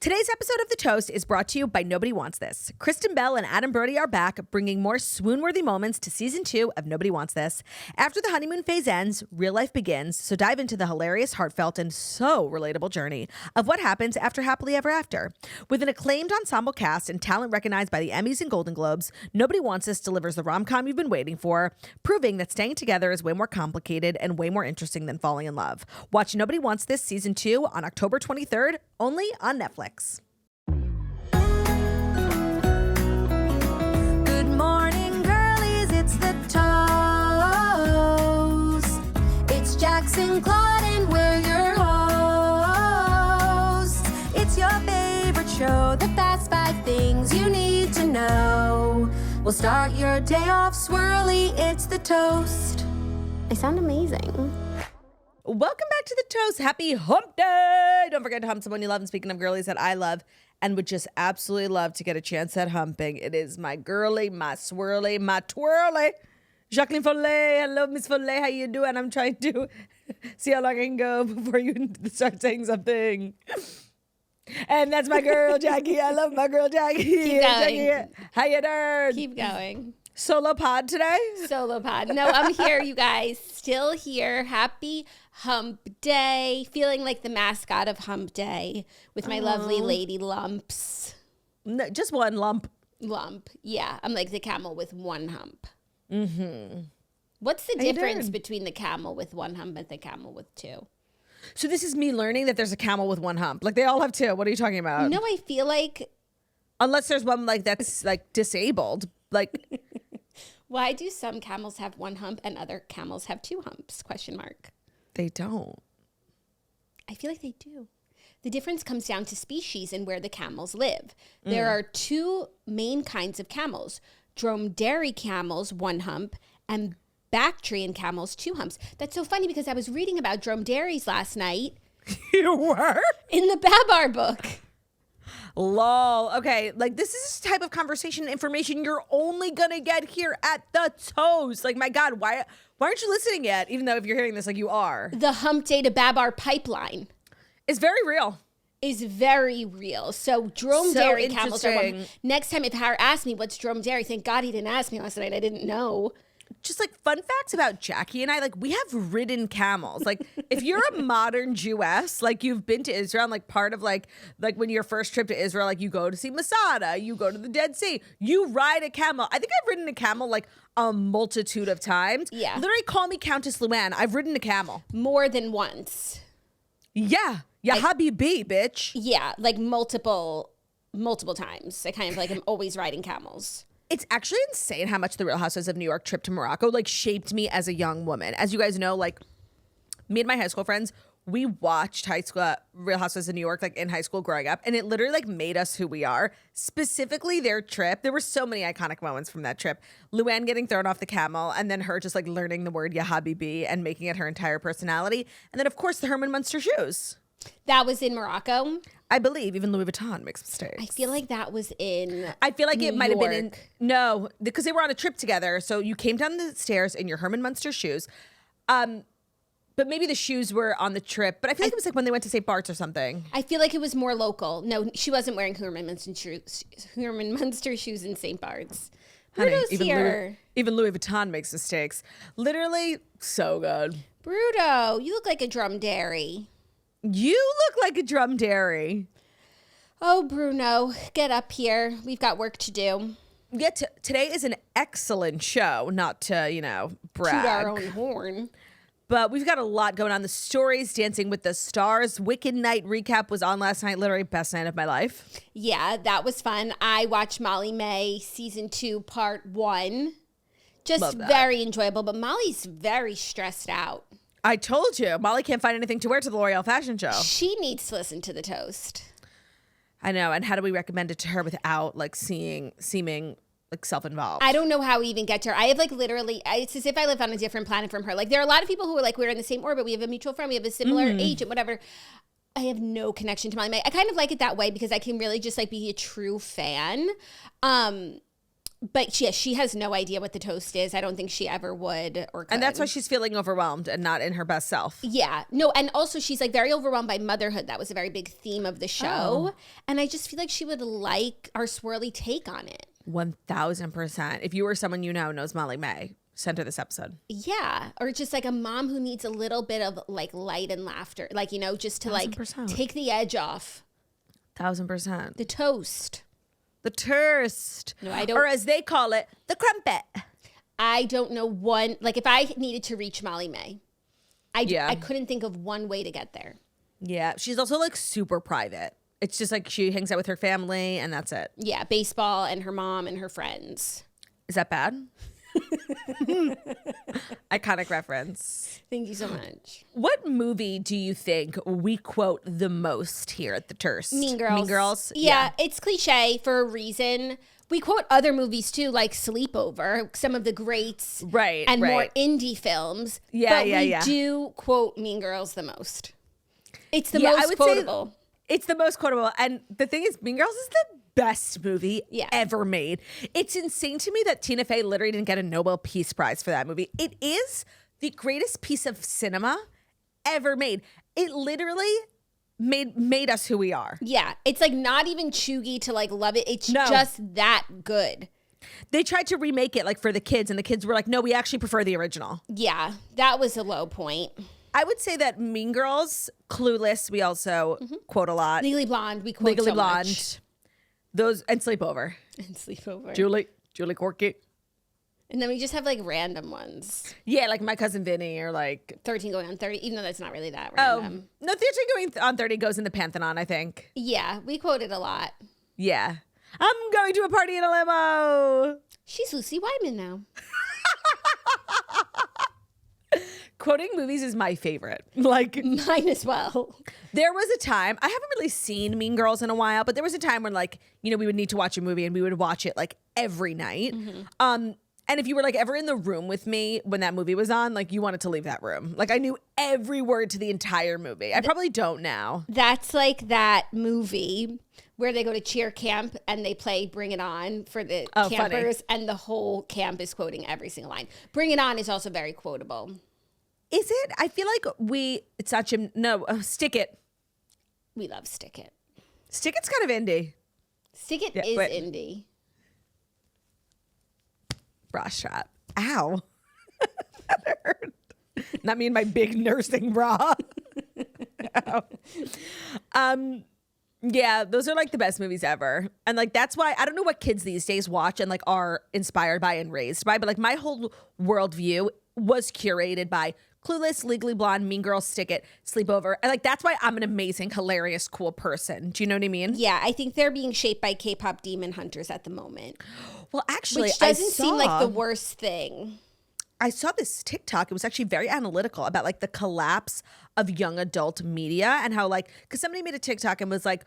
Today's episode of The Toast is brought to you by Nobody Wants This. Kristen Bell and Adam Brody are back, bringing more swoon-worthy moments to season 2 of Nobody Wants This. After the honeymoon phase ends, real life begins, so dive into the hilarious, heartfelt, and so relatable journey of what happens after Happily Ever After. With an acclaimed ensemble cast and talent recognized by the Emmys and Golden Globes, Nobody Wants This delivers the rom-com you've been waiting for, proving that staying together is way more complicated and way more interesting than falling in love. Watch Nobody Wants This season 2 on October 23rd, only on Netflix. Good morning, girlies, it's the toast. It's Jackson, Claude, and we're your hosts. It's your favorite show, the fast 5 things you need to know. We'll start your day off swirly, it's the toast. I sound amazing. Welcome back to The Toast. Happy hump day. Don't forget to hump someone you love. And speaking of girlies that I love and would just absolutely love to get a chance at humping, it is my girly, my swirly, my twirly, Jacqueline Follet. Hello, Miss Follet. How you doing? I'm trying to see how long I can go before you start saying something. And that's my girl, Jackie. I love my girl, Jackie. Keep going. Jackie, how you doing? Keep going. Solo pod today? Solo pod. No, I'm here, you guys. Still here. Happy hump day. Feeling like the mascot of hump day with my lovely lady lumps. No, just one lump. Lump. Yeah. I'm like the camel with one hump. Mm-hmm. What's the How you difference doing? between the camel with one hump and the camel with two? So this is me learning that there's a camel with one hump. Like they all have two. What are you talking about? No, I feel like, Unless there's one like that's like disabled. Like why do some camels have one hump and other camels have two humps? Question mark. they don't. I feel like they do. The difference comes down to species and where the camels live. There are two main kinds of camels. Dromedary camels, one hump, and Bactrian camels, two humps. That's so funny because I was reading about dromedaries last night You were? in the Babar book. Lol. Okay, like this is the type of conversation and information you're only gonna get here at The Toast. Like my God, why aren't you listening yet? Even though if you're hearing this, like you are. The hump day to Babar pipeline It's very real. is very real. So dromedary camels are one. interesting. Next time if Har asked me what's dromedary, thank God he didn't ask me last night. I didn't know. Just like fun facts about Jackie and I, like we have ridden camels. Like if you're a modern Jewess, like you've been to Israel, and like part of like when your first trip to Israel, like you go to see Masada, you go to the Dead Sea, you ride a camel. I think I've ridden a camel like a multitude of times. Yeah. Literally call me Countess Luann. I've ridden a camel. More than once. Yeah. Yeah, Habibi, bitch. Yeah, like multiple times. I kind of like I'm always riding camels. It's actually insane how much the Real Housewives of New York trip to Morocco like shaped me as a young woman. As you guys know, like me and my high school friends, we watched Real Housewives of New York like in high school growing up, and it literally like made us who we are. Specifically their trip. There were so many iconic moments from that trip. Luann getting thrown off the camel, and then her just like learning the word Ya Habibi and making it her entire personality. And then of course the Herman Munster shoes. That was in Morocco. I believe even Louis Vuitton makes mistakes. I feel like that was in I feel like it New might have been in York. no, because they were on a trip together. So you came down the stairs in your Herman Munster shoes. But maybe the shoes were on the trip. But I feel like it was like when they went to St. Bart's or something. I feel like it was more local. No, she wasn't wearing Herman Munster shoes in St. Bart's. Honey, Bruto's here. Even Louis Vuitton makes mistakes. Literally so good. Bruto, you look like a dromedary. You look like a dromedary. Oh, Bruno, get up here. We've got work to do. Yeah, today is an excellent show. Not to, brag. Toot our own horn. But we've got a lot going on. The stories, Dancing with the Stars, Wicked Night recap was on last night. Literally best night of my life. Yeah, that was fun. I watched Molly May season 2, part 1. Just Love that. very enjoyable. But Molly's very stressed out. I told you, Molly can't find anything to wear to the L'Oreal fashion show. She needs to listen to The Toast. I know. And how do we recommend it to her without like seeming like self-involved? I don't know how we even get to her. I have like literally, it's as if I live on a different planet from her. Like there are a lot of people who are like, we're in the same orbit. We have a mutual friend. We have a similar agent, whatever. I have no connection to Molly May. I kind of like it that way because I can really just like be a true fan. But she has no idea what the toast is. I don't think she ever would or could. And that's why she's feeling overwhelmed and not in her best self. Yeah. No, and also she's like very overwhelmed by motherhood. That was a very big theme of the show. And I just feel like she would like our swirly take on it. 1000%. If you or someone you know knows Molly May, send her this episode. Yeah. Or just like a mom who needs a little bit of like light and laughter. Like, you know, just to 1000%. like take the edge off. 1000%. The toast. The toast. No, I don't. Or as they call it, the crumpet. I don't know one. Like if I needed to reach Molly May, I couldn't think of one way to get there. Yeah. She's also like super private. It's just like she hangs out with her family and that's it. Yeah. Baseball and her mom and her friends. Is that bad? Iconic reference. Thank you so much. What movie do you think we quote the most here at the Turst? Mean Girls. Mean Girls? Yeah, it's cliche for a reason. We quote other movies too, like Sleepover, some of the greats, Right, and right. more indie films. Yeah, but yeah, we yeah. do quote Mean Girls the most. It's the Yeah, I most would quotable. say it's the most quotable. And the thing is, Mean Girls is the best movie ever made. It's insane to me that Tina Fey literally didn't get a Nobel Peace Prize for that movie. It is the greatest piece of cinema ever made. It literally made us who we are. Yeah, it's like not even chuggy to like love it. It's just that good. They tried to remake it like for the kids, and the kids were like, no, we actually prefer the original. Yeah, that was a low point. I would say that Mean Girls, Clueless, we also quote a lot. Legally Blonde, we quote Legally so Blonde. much. Those, and Sleepover. And Sleepover. Julie Corky. And then we just have like random ones. Yeah, like My Cousin Vinny or like 13 going on 30, even though that's not really that Oh, random. no, 13 going on 30 goes in the Pantheon, I think. Yeah, we quote it a lot. Yeah. I'm going to a party in a limo. She's Lucy Wyman now. Quoting movies is my favorite. Like, Mine as well. there was a time, I haven't really seen Mean Girls in a while, but there was a time when like, you know, we would need to watch a movie and we would watch it like every night. And if you were like ever in the room with me when that movie was on, like you wanted to leave that room. Like I knew every word to the entire movie. I probably don't now. That's like that movie where they go to cheer camp and they play Bring It On for the campers. Funny. And the whole camp is quoting every single line. Bring It On is also very quotable. Is it? I feel like it's not Stick It. We love Stick It. Stick It's kind of indie. Stick It is indie. Bra strap. Ow. That hurt. Not me and my big nursing bra. Yeah, those are like the best movies ever. And like that's why I don't know what kids these days watch and like are inspired by and raised by, but like my whole worldview was curated by Clueless, Legally Blonde, Mean Girls, Stick It, Sleepover. And like that's why I'm an amazing, hilarious, cool person. Do you know what I mean? Yeah, I think they're being shaped by K-pop demon hunters at the moment. Well, actually, which doesn't seem like the worst thing. I saw this TikTok. It was actually very analytical about like the collapse of young adult media and how like, because somebody made a TikTok and was like,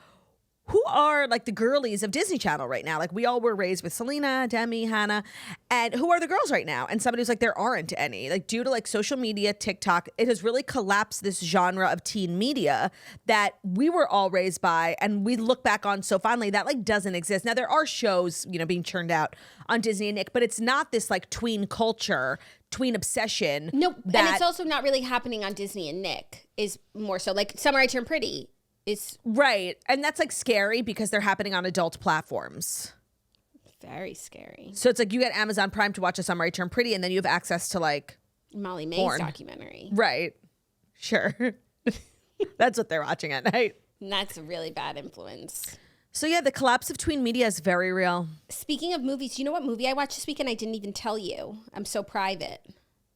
who are like the girlies of Disney Channel right now? Like we all were raised with Selena, Demi, Hannah, and who are the girls right now? And somebody was like, there aren't any. Like due to like social media, TikTok, it has really collapsed this genre of teen media that we were all raised by and we look back on so fondly that like doesn't exist. Now there are shows, you know, being churned out on Disney and Nick, but it's not this like tween culture, tween obsession. No, and it's also not really happening on Disney and Nick. Is more so like Summer I Turned Pretty. It's right. And that's like scary because they're happening on adult platforms. Very scary. So it's like you get Amazon Prime to watch A Summer I Turned Pretty and then you have access to like Molly May's porn. documentary. Right. Sure. That's what they're watching at night. And that's a really bad influence. So yeah, the collapse of tween media is very real. Speaking of movies, you know what movie I watched this weekend? I didn't even tell you. I'm so private.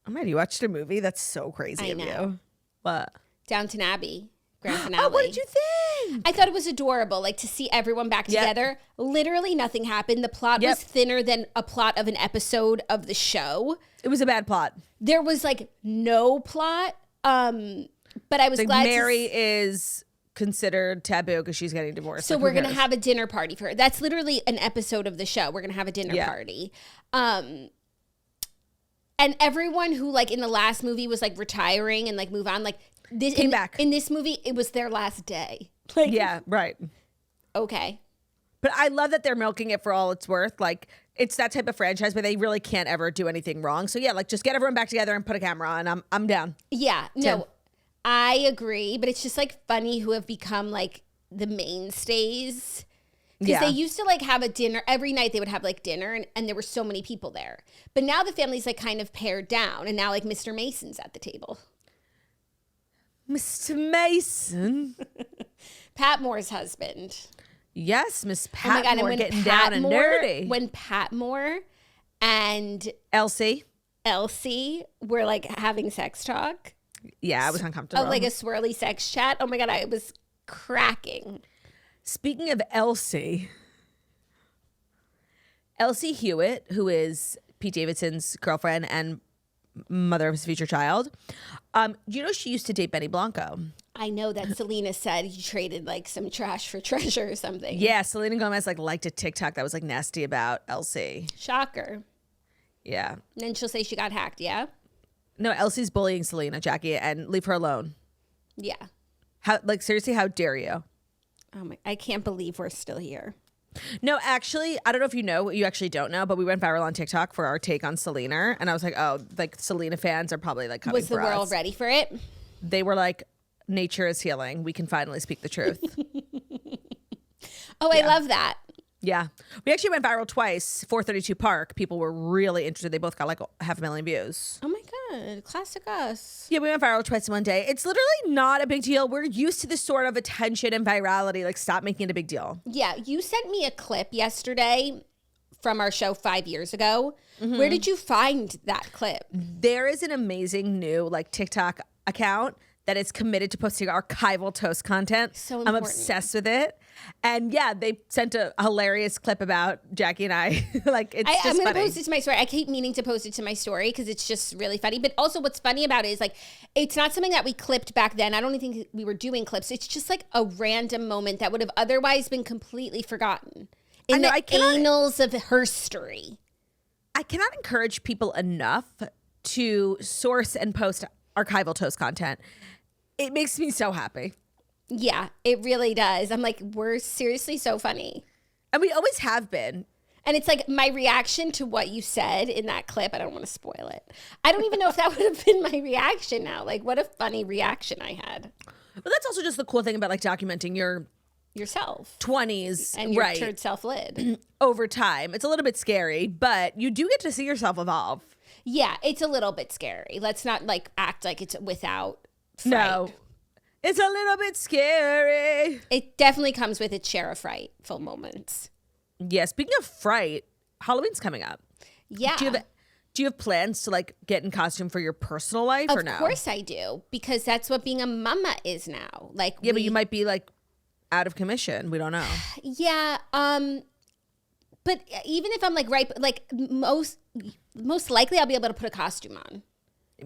Oh my, you watched a movie? That's so crazy of you. What? Downton Abbey. Grand finale. Oh, what did you think? I thought it was adorable, like to see everyone back together. Literally nothing happened. The plot was thinner than a plot of an episode of the show. It was a bad plot. There was like no plot. But I was glad Mary is considered taboo because she's getting divorced. So we're going to have a dinner party for her. That's literally an episode of the show. We're going to have a dinner party. And everyone who like in the last movie was like retiring and like move on, like this came back. In this movie, it was their last day. Like, yeah, right. Okay. But I love that they're milking it for all it's worth. Like it's that type of franchise where they really can't ever do anything wrong. So yeah, like just get everyone back together and put a camera on. I'm down. Yeah, no, I agree. But it's just like funny who have become like the mainstays. Because they used to like have a dinner every night. They would have like dinner, and there were so many people there. But now the family's like kind of pared down, and now like Mr. Mason's at the table. Mr. Mason, Pat Moore's husband. Yes, Miss Pat Moore getting down and nerdy. When Pat Moore and Elsie were like having sex talk. Yeah, I was uncomfortable. Oh, like a swirly sex chat. Oh my God, I was cracking. Speaking of Elsie Hewitt, who is Pete Davidson's girlfriend and mother of his future child, you know she used to date Benny Blanco. I know that Selena said he traded like some trash for treasure or something. Yeah, Selena Gomez like liked a TikTok that was like nasty about Elsie. Shocker. Yeah. And then she'll say she got hacked, yeah? No, Elsie's bullying Selena, Jackie, and leave her alone. Yeah. How, like, seriously, how dare you? Oh my, I can't believe we're still here. No, actually, I don't know if you know, you actually don't know, but we went viral on TikTok for our take on Selena. And I was like, oh, like Selena fans are probably like coming for us. Was the world ready for it? They were like, nature is healing. We can finally speak the truth. Oh, I love that. Yeah. We actually went viral twice. 432 Park. People were really interested. They both got like 500,000 views. Oh my God. Classic us. Yeah, we went viral twice in one day. It's literally not a big deal. We're used to this sort of attention and virality. Like, stop making it a big deal. Yeah. You sent me a clip yesterday from our show 5 years ago. Mm-hmm. Where did you find that clip? There is an amazing new like TikTok account that is committed to posting archival toast content. So important. I'm obsessed with it. And yeah, they sent a hilarious clip about Jackie and I. Like, I'm going to funny. post it to my story. I keep meaning to post it to my story because it's just really funny. But also what's funny about it is like, it's not something that we clipped back then. I don't even think we were doing clips. It's just like a random moment that would have otherwise been completely forgotten in the annals of history. I cannot encourage people enough to source and post archival toast content. It makes me so happy. Yeah, it really does. I'm like, we're seriously so funny. And we always have been. And it's like my reaction to what you said in that clip. I don't want to spoil it. I don't even know if that would have been my reaction now. Like, what a funny reaction I had. But that's also just the cool thing about like documenting yourself 20s and your turd self-lid over time. It's a little bit scary, but you do get to see yourself evolve. Yeah, it's a little bit scary. Let's not like act like it's without fright. No. It's a little bit scary. It definitely comes with its share of frightful moments. Yeah, speaking of fright, Halloween's coming up. Yeah. Do you have plans to like get in costume for your personal life or no? Of course I do, because that's what being a mama is now. Like, yeah, but you might be like out of commission. We don't know. Yeah. But even if I'm like like most likely I'll be able to put a costume on.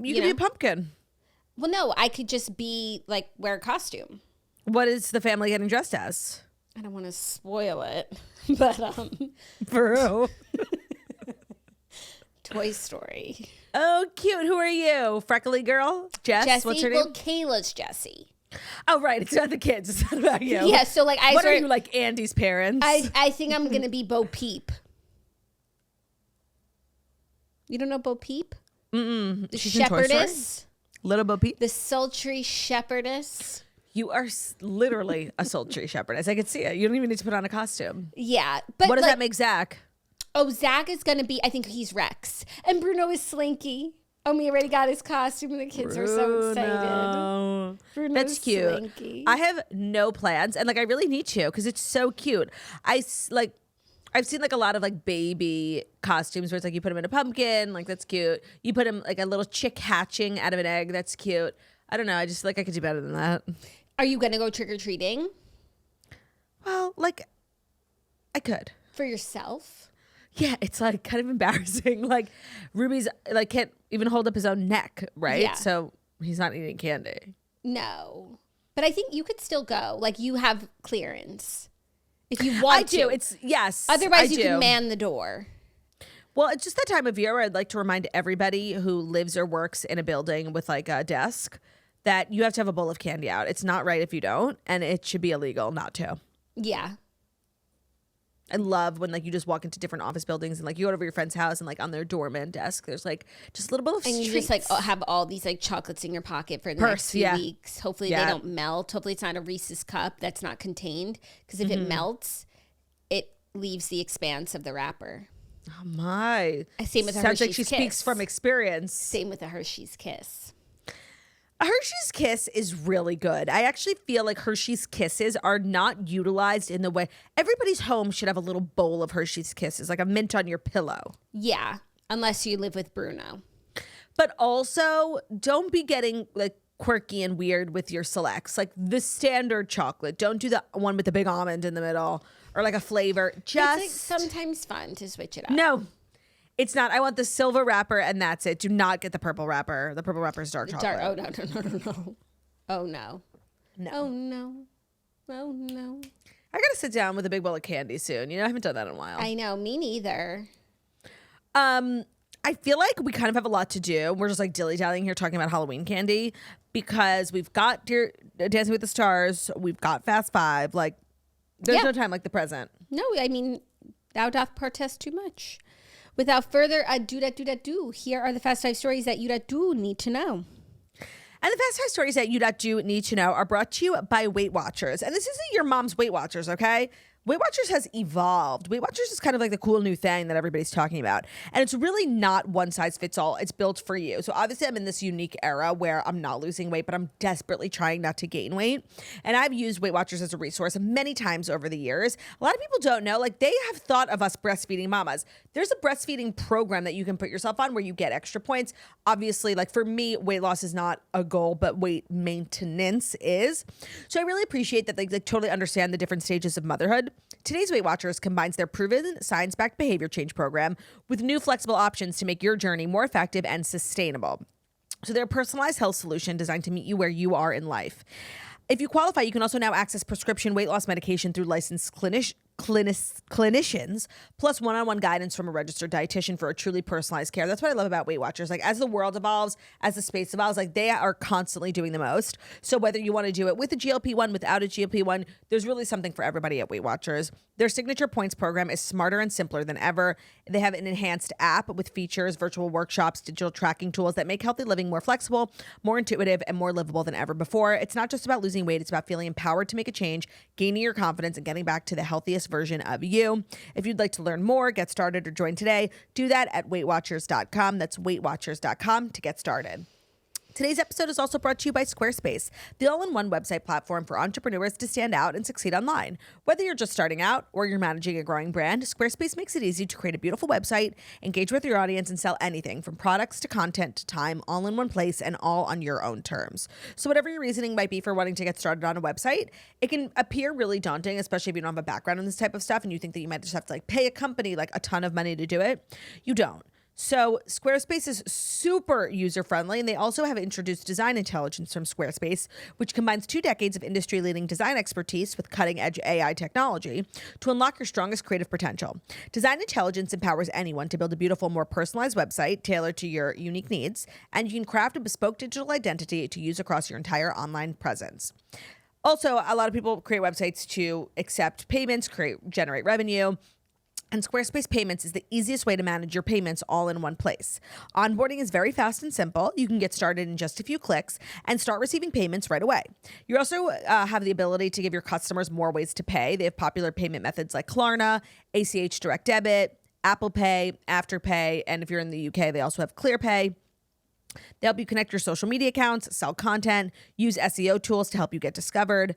You could be a pumpkin. Well, no, I could just be like wear a costume. What is the family getting dressed as? I don't want to spoil it, but For who? Toy Story. Oh, cute. Who are you? Freckly girl? Jess? Jessie. What's her name? Well, Kayla's Jessie. Oh, right. It's not the kids. It's not about you. Yeah, so like what are you, like Andy's parents? I think I'm going to be Bo Peep. You don't know Bo Peep? Mm-mm. The She's in Toy Story? shepherdess. Little Bo Peep? The sultry shepherdess. You are literally a sultry shepherdess. I could see it. You don't even need to put on a costume. Yeah. But what does that make Zach? Oh, Zach is going to be, I think he's Rex. And Bruno is Slinky. Oh, we already got his costume and the kids are so excited. Bruno's That's cute. Slinky. I have no plans. And like, I really need to because it's so cute. I've seen like a lot of like baby costumes where it's like you put him in a pumpkin. Like, that's cute. You put him like a little chick hatching out of an egg. That's cute. I don't know. I just like I could do better than that. Are you going to go trick-or-treating? Well, like, I could. For yourself? Yeah, it's like kind of embarrassing. Like, Ruby's like can't even hold up his own neck, right? Yeah. So he's not eating candy. No. But I think you could still go. Like, you have clearance. If you want to. I do. It's, yes. Otherwise, you can man the door. Well, it's just that time of year where I'd like to remind everybody who lives or works in a building with like a desk that you have to have a bowl of candy out. It's not right if you don't, and it should be illegal not to. Yeah. I love when like you just walk into different office buildings and like you go over your friend's house and like on their doorman desk, there's like just a little bit of and you treats. just like have all these like chocolates in your pocket for the next few weeks. Hopefully they don't melt. Hopefully it's not a Reese's cup that's not contained, because if it melts, it leaves the expanse of the wrapper. Oh my! Same with a Sounds Hershey's like she Kiss. speaks from experience. Same with a Hershey's Kiss. A Hershey's Kiss is really good. I actually feel like Hershey's Kisses are not utilized in the way everybody's home should have a little bowl of Hershey's Kisses, like a mint on your pillow. Yeah, unless you live with Bruno. But also, don't be getting like quirky and weird with your selects. Like the standard chocolate. Don't do the one with the big almond in the middle or like a flavor. Just It's like sometimes fun to switch it up. no. It's not. I want the silver wrapper and that's it. Do not get the purple wrapper. The purple wrapper is dark chocolate. Oh no. Oh no. No. Oh no. Oh no. I gotta sit down with a big bowl of candy soon. You know, I haven't done that in a while. I know, me neither. I feel like we kind of have a lot to do. We're just like dilly-dallying here talking about Halloween candy because we've got Dancing with the Stars. We've got Fast Five. Like, there's no time like the present. No, I mean, thou doth protest too much. Without further ado, here are the Fast Five stories that you do need to know. And the Fast Five stories that you do need to know are brought to you by Weight Watchers. And this isn't your mom's Weight Watchers, okay? Weight Watchers has evolved. Weight Watchers is kind of like the cool new thing that everybody's talking about. And it's really not one size fits all. It's built for you. So obviously I'm in this unique era where I'm not losing weight, but I'm desperately trying not to gain weight. And I've used Weight Watchers as a resource many times over the years. A lot of people don't know, like they have thought of us breastfeeding mamas. There's a breastfeeding program that you can put yourself on where you get extra points. Obviously, like for me, weight loss is not a goal, but weight maintenance is. So I really appreciate that they totally understand the different stages of motherhood. Today's Weight Watchers combines their proven science-backed behavior change program with new flexible options to make your journey more effective and sustainable. So they're a personalized health solution designed to meet you where you are in life. If you qualify, you can also now access prescription weight loss medication through licensed clinicians, plus one-on-one guidance from a registered dietitian for a truly personalized care. That's what I love about Weight Watchers. Like as the world evolves, as the space evolves, like they are constantly doing the most. So whether you want to do it with a GLP-1, without a GLP-1, there's really something for everybody at Weight Watchers. Their signature points program is smarter and simpler than ever. They have an enhanced app with features, virtual workshops, digital tracking tools that make healthy living more flexible, more intuitive, and more livable than ever before. It's not just about losing weight. It's about feeling empowered to make a change, gaining your confidence, and getting back to the healthiest version of you. If you'd like to learn more, get started, or join today, do that at WeightWatchers.com. That's WeightWatchers.com to get started. Today's episode is also brought to you by Squarespace, the all-in-one website platform for entrepreneurs to stand out and succeed online. Whether you're just starting out or you're managing a growing brand, Squarespace makes it easy to create a beautiful website, engage with your audience, and sell anything from products to content to time, all in one place and all on your own terms. So whatever your reasoning might be for wanting to get started on a website, it can appear really daunting, especially if you don't have a background in this type of stuff and you think that you might just have to like pay a company like a ton of money to do it. You don't. So Squarespace is super user-friendly, and they also have introduced Design Intelligence from Squarespace, which combines 2 decades of industry-leading design expertise with cutting-edge AI technology to unlock your strongest creative potential. Design Intelligence empowers anyone to build a beautiful, more personalized website tailored to your unique needs, and you can craft a bespoke digital identity to use across your entire online presence. Also, a lot of people create websites to accept payments, generate revenue. And Squarespace Payments is the easiest way to manage your payments all in one place. Onboarding is very fast and simple. You can get started in just a few clicks and start receiving payments right away. You also have the ability to give your customers more ways to pay. They have popular payment methods like Klarna, ACH Direct Debit, Apple Pay, Afterpay, and if you're in the UK, they also have ClearPay. They help you connect your social media accounts, sell content, use SEO tools to help you get discovered.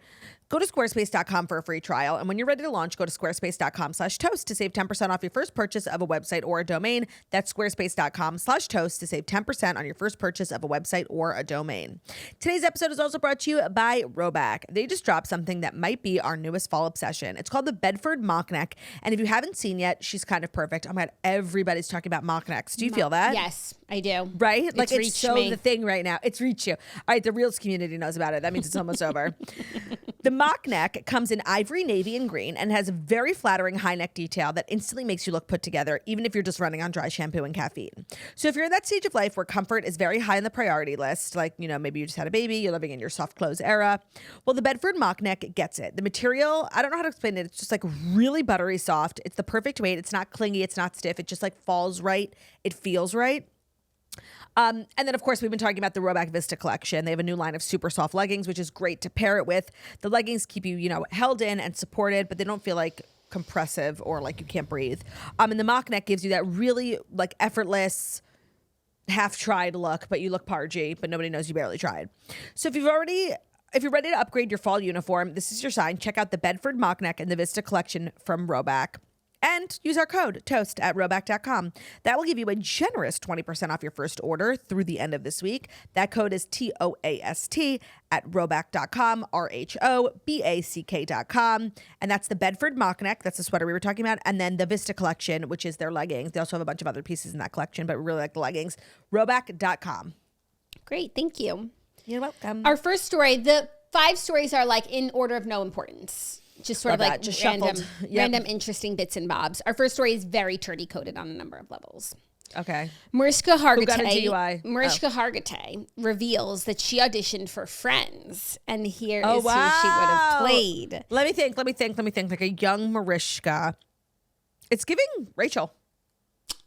Go to squarespace.com for a free trial. And when you're ready to launch, go to squarespace.com/toast to save 10% off your first purchase of a website or a domain. That's squarespace.com/toast to save 10% on your first purchase of a website or a domain. Today's episode is also brought to you by Roback. They just dropped something that might be our newest fall obsession. It's called the Bedford mock neck. And if you haven't seen yet, she's kind of perfect. Oh my God, everybody's talking about mock necks. Do you feel that? Yes, I do. Right? Like, it's reached so me. the thing right now. It's reached you. All right, the Reels community knows about it. That means it's almost over. The mock neck comes in ivory, navy, and green and has a very flattering high neck detail that instantly makes you look put together, even if you're just running on dry shampoo and caffeine. So if you're in that stage of life where comfort is very high on the priority list, like, you know, maybe you just had a baby, you're living in your soft clothes era, well, the Bedford mock neck gets it. The material, I don't know how to explain it. It's just like really buttery soft. It's the perfect weight. It's not clingy. It's not stiff. It just like falls right. It feels right. And then, of course, we've been talking about the Roback Vista collection. They have a new line of super soft leggings, which is great to pair it with. The leggings keep you, you know, held in and supported, but they don't feel like compressive or like you can't breathe. And the mock neck gives you that really like effortless, half-tried look, but you look pargy, but nobody knows you barely tried. So if you're ready to upgrade your fall uniform, this is your sign. Check out the Bedford mock neck and the Vista collection from Roback. And use our code TOAST at Roback.com. That will give you a generous 20% off your first order through the end of this week. That code is TOAST at Roback.com, RHOBACK.com. And that's the Bedford mock neck. That's the sweater we were talking about. And then the Vista collection, which is their leggings. They also have a bunch of other pieces in that collection, but we really like the leggings. Roback.com. Great. Thank you. You're welcome. Our first story, the 5 stories are like in order of no importance. Just sort of like just random, shuffled. Yep. random interesting bits and bobs. Our first story is very turdy coated on a number of levels. Okay. Mariska Who got a DUI? Hargitay reveals that she auditioned for Friends, and here is Oh, who she would have wow. played. Let me think. Like a young Mariska. It's giving Rachel.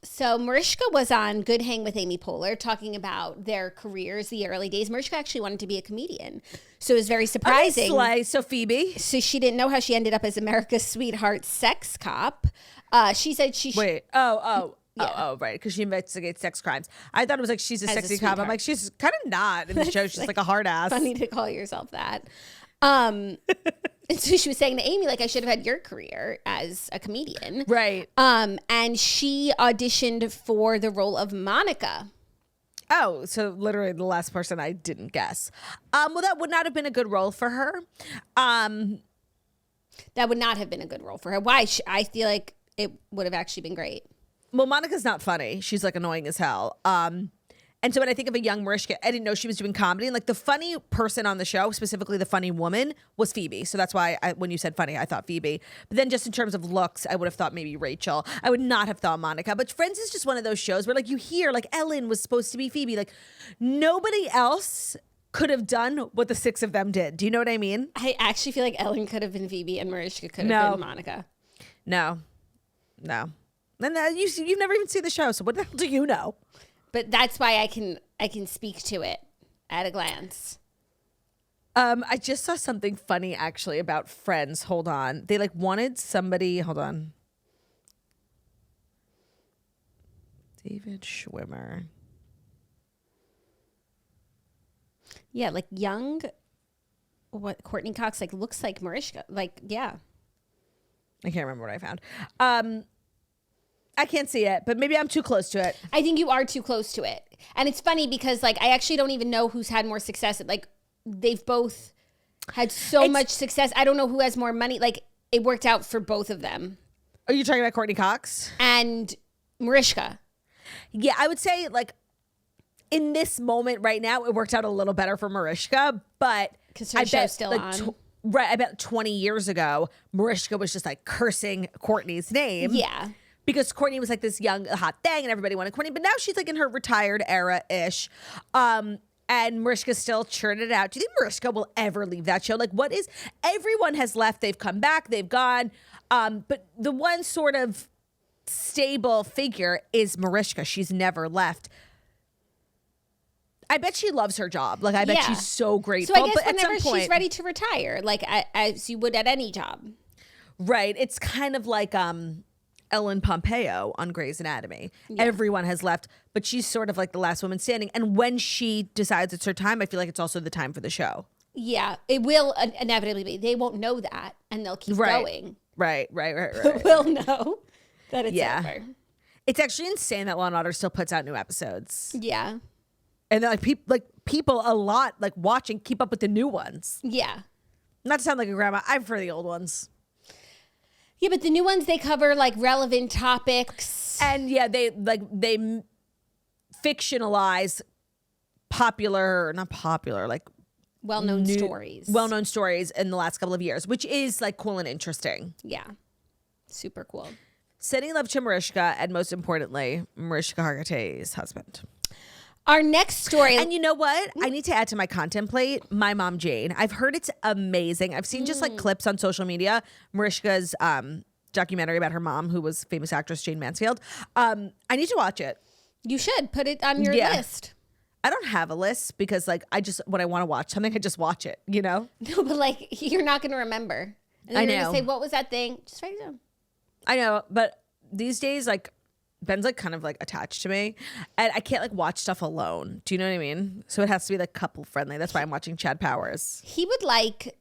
So Mariska was on Good Hang with Amy Poehler talking about their careers, the early days. Mariska actually wanted to be a comedian, so it was very surprising. Okay, so Phoebe. So she didn't know how she ended up as America's sweetheart sex cop. She said she Wait. Oh, right. Because she investigates sex crimes. I thought it was like she's a As a sexy cop. I'm sweetheart. like, she's kind of not in the show. She's like a hard ass. funny to call yourself that. And so she was saying to Amy, like, I should have had your career as a comedian. Right. And she auditioned for the role of Monica. Oh, so literally the last person I didn't guess. Well, that would not have been a good role for her. That would not have been a good role for her. Why? I feel like it would have actually been great. Well, Monica's not funny. She's like annoying as hell. And so when I think of a young Mariska, I didn't know she was doing comedy. And like the funny person on the show, specifically the funny woman, was Phoebe. So that's why when you said funny, I thought Phoebe. But then just in terms of looks, I would have thought maybe Rachel. I would not have thought Monica. But Friends is just one of those shows where like you hear like Ellen was supposed to be Phoebe. Like nobody else could have done what the 6 of them did. Do you know what I mean? I actually feel like Ellen could have been Phoebe and Mariska could have been Monica. No. And you've never even seen the show. So what the hell do you know? But that's why I can speak to it at a glance. I just saw something funny actually about Friends. Hold on. They like wanted somebody. Hold on. David Schwimmer. Yeah, like young, Courtney Cox like looks like Mariska. Like, yeah. I can't remember what I found. I can't see it, but maybe I'm too close to it. I think you are too close to it. And it's funny because like I actually don't even know who's had more success. Like they've both had so much success. I don't know who has more money. Like it worked out for both of them. Are you talking about Courtney Cox? And Mariska. Yeah, I would say like in this moment right now, it worked out a little better for Mariska, but because her show's still on. Right, I bet 20 years ago, Mariska was just like cursing Courtney's name. Yeah. Because Courtney was like this young hot thing and everybody wanted Courtney. But now she's like in her retired era-ish. And Mariska's still churning it out. Do you think Mariska will ever leave that show? Like everyone has left. They've come back. They've gone. But the one sort of stable figure is Mariska. She's never left. I bet she loves her job. Like I bet she's so grateful. So I guess but whenever at some point, she's ready to retire, like as you would at any job. Right. It's kind of like Ellen Pompeo on Grey's Anatomy. Yeah. Everyone has left, but she's sort of like the last woman standing. And when she decides it's her time, I feel like it's also the time for the show. Yeah, it will inevitably be. They won't know that, and they'll keep going. Right. We'll know that it's over. It's actually insane that Law & Order still puts out new episodes. Yeah. And then people a lot like watching keep up with the new ones. Yeah. Not to sound like a grandma, I prefer the old ones. Yeah, but the new ones, they cover like relevant topics. And yeah, they fictionalize not popular, like well-known stories in the last couple of years, which is like cool and interesting. Yeah, super cool. Sending love to Mariska, and most importantly, Mariska Hargitay's husband. Our next story. And you know what? I need to add to my content plate, My Mom Jane. I've heard it's amazing. I've seen just like clips on social media. Mariska's documentary about her mom, who was famous actress Jane Mansfield. I need to watch it. You should put it on your list. I don't have a list because like when I want to watch something, I just watch it, you know? No, but like you're not going to remember. And then you're going to say, what was that thing? Just write it down. I know, but these days, like, Ben's like kind of like attached to me, and I can't like watch stuff alone. Do you know what I mean? So it has to be like couple friendly. That's why I'm watching Chad Powers. He would like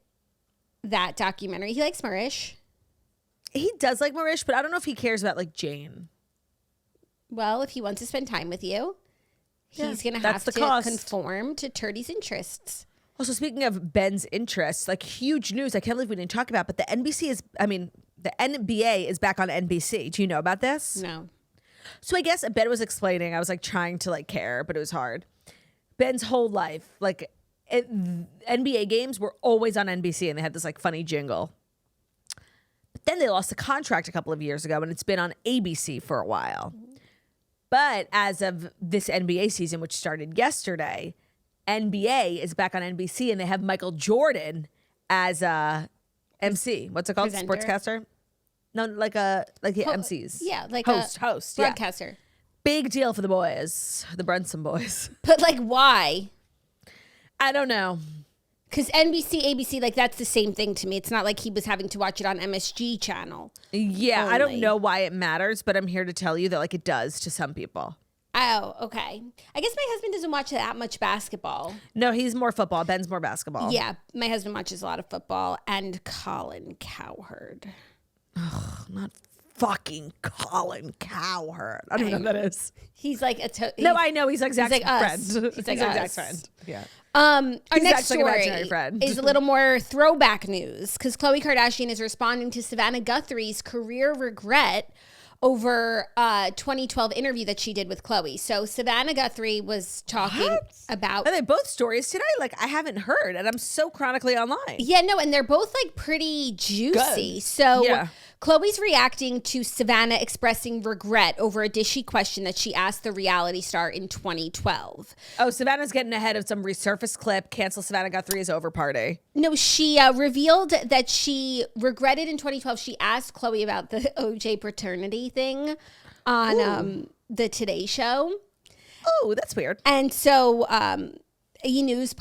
that documentary. He likes Marish. He does like Marish, but I don't know if he cares about like Jane. Well, if he wants to spend time with you, he's going to have to conform to Turdy's interests. Also, speaking of Ben's interests, like huge news. I can't believe we didn't talk about, but the NBA is back on NBC. Do you know about this? No. So I guess Ben was explaining. I was like trying to like care, but it was hard. Ben's whole life, like NBA games were always on NBC, and they had this like funny jingle. But then they lost the contract a couple of years ago, and it's been on ABC for a while. But as of this NBA season, which started yesterday, NBA is back on NBC, and they have Michael Jordan as MC. What's it called? Presenter? Sportscaster? No, like MCs. Yeah, like host. broadcaster. Yeah. Big deal for the boys, the Brunson boys. But like, why? I don't know. Because NBC, ABC, like that's the same thing to me. It's not like he was having to watch it on MSG channel. Yeah, only. I don't know why it matters, but I'm here to tell you that like it does to some people. Oh, okay. I guess my husband doesn't watch that much basketball. No, he's more football. Ben's more basketball. Yeah, my husband watches a lot of football and Colin Cowherd. Ugh, not fucking Colin Cowherd. I don't even know who that is. He's like no, I know he's like Zach's like friend. He's like Zach's friend. Yeah. Our next Zach's like imaginary story friend. is a little more throwback news because Khloé Kardashian is responding to Savannah Guthrie's career regret over a 2012 interview that she did with Khloé. So Savannah Guthrie was talking about... Are they both stories today? Like, I haven't heard, and I'm so chronically online. Yeah, no, and they're both like pretty juicy. Good. So Yeah. Khloé's reacting to Savannah expressing regret over a dishy question that she asked the reality star in 2012. Oh, Savannah's getting ahead of some resurfaced clip. Cancel Savannah Guthrie is over party. No, she revealed that she regretted in 2012. She asked Khloé about the OJ paternity thing on the Today Show. Oh, that's weird. And so E! News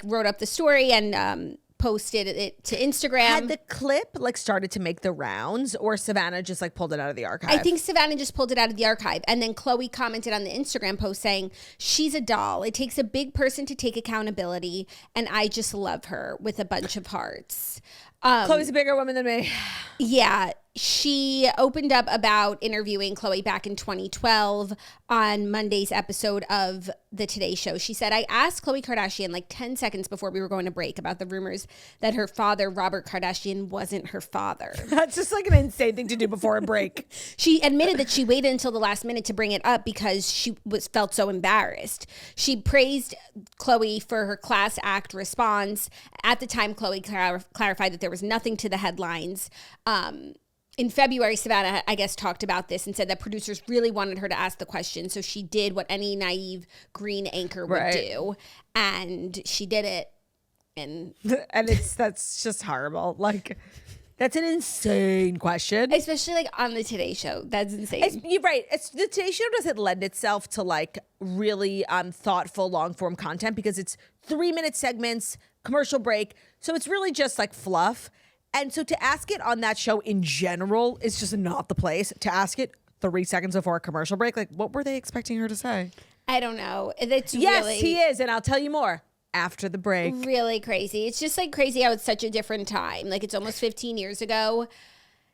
wrote up the story and posted it to Instagram. Had the clip like started to make the rounds, or Savannah just like pulled it out of the archive? I think Savannah just pulled it out of the archive. And then Khloé commented on the Instagram post saying, she's a doll. It takes a big person to take accountability. And I just love her, with a bunch of hearts. Khloé's a bigger woman than me. Yeah. She opened up about interviewing Khloé back in 2012 on Monday's episode of the Today Show. She said, I asked Khloé Kardashian like 10 seconds before we were going to break about the rumors that her father, Robert Kardashian, wasn't her father. That's just like an insane thing to do before a break. She admitted that she waited until the last minute to bring it up because she felt so embarrassed. She praised Khloé for her class act response. At the time, Khloé clarified that there was nothing to the headlines. In February, Savannah, I guess, talked about this and said that producers really wanted her to ask the question. So she did what any naive green anchor would do. And she did it. And that's just horrible. Like, that's an insane question. Especially like on the Today Show. That's insane. You're right. The Today Show doesn't lend itself to like really thoughtful long form content because it's 3-minute segments, commercial break. So it's really just like fluff. And so to ask it on that show in general is just not the place. To ask it 3 seconds before a commercial break, like what were they expecting her to say? I don't know. It's yes, really, he is. And I'll tell you more after the break. Really crazy. It's just like crazy how it's such a different time. Like it's almost 15 years ago.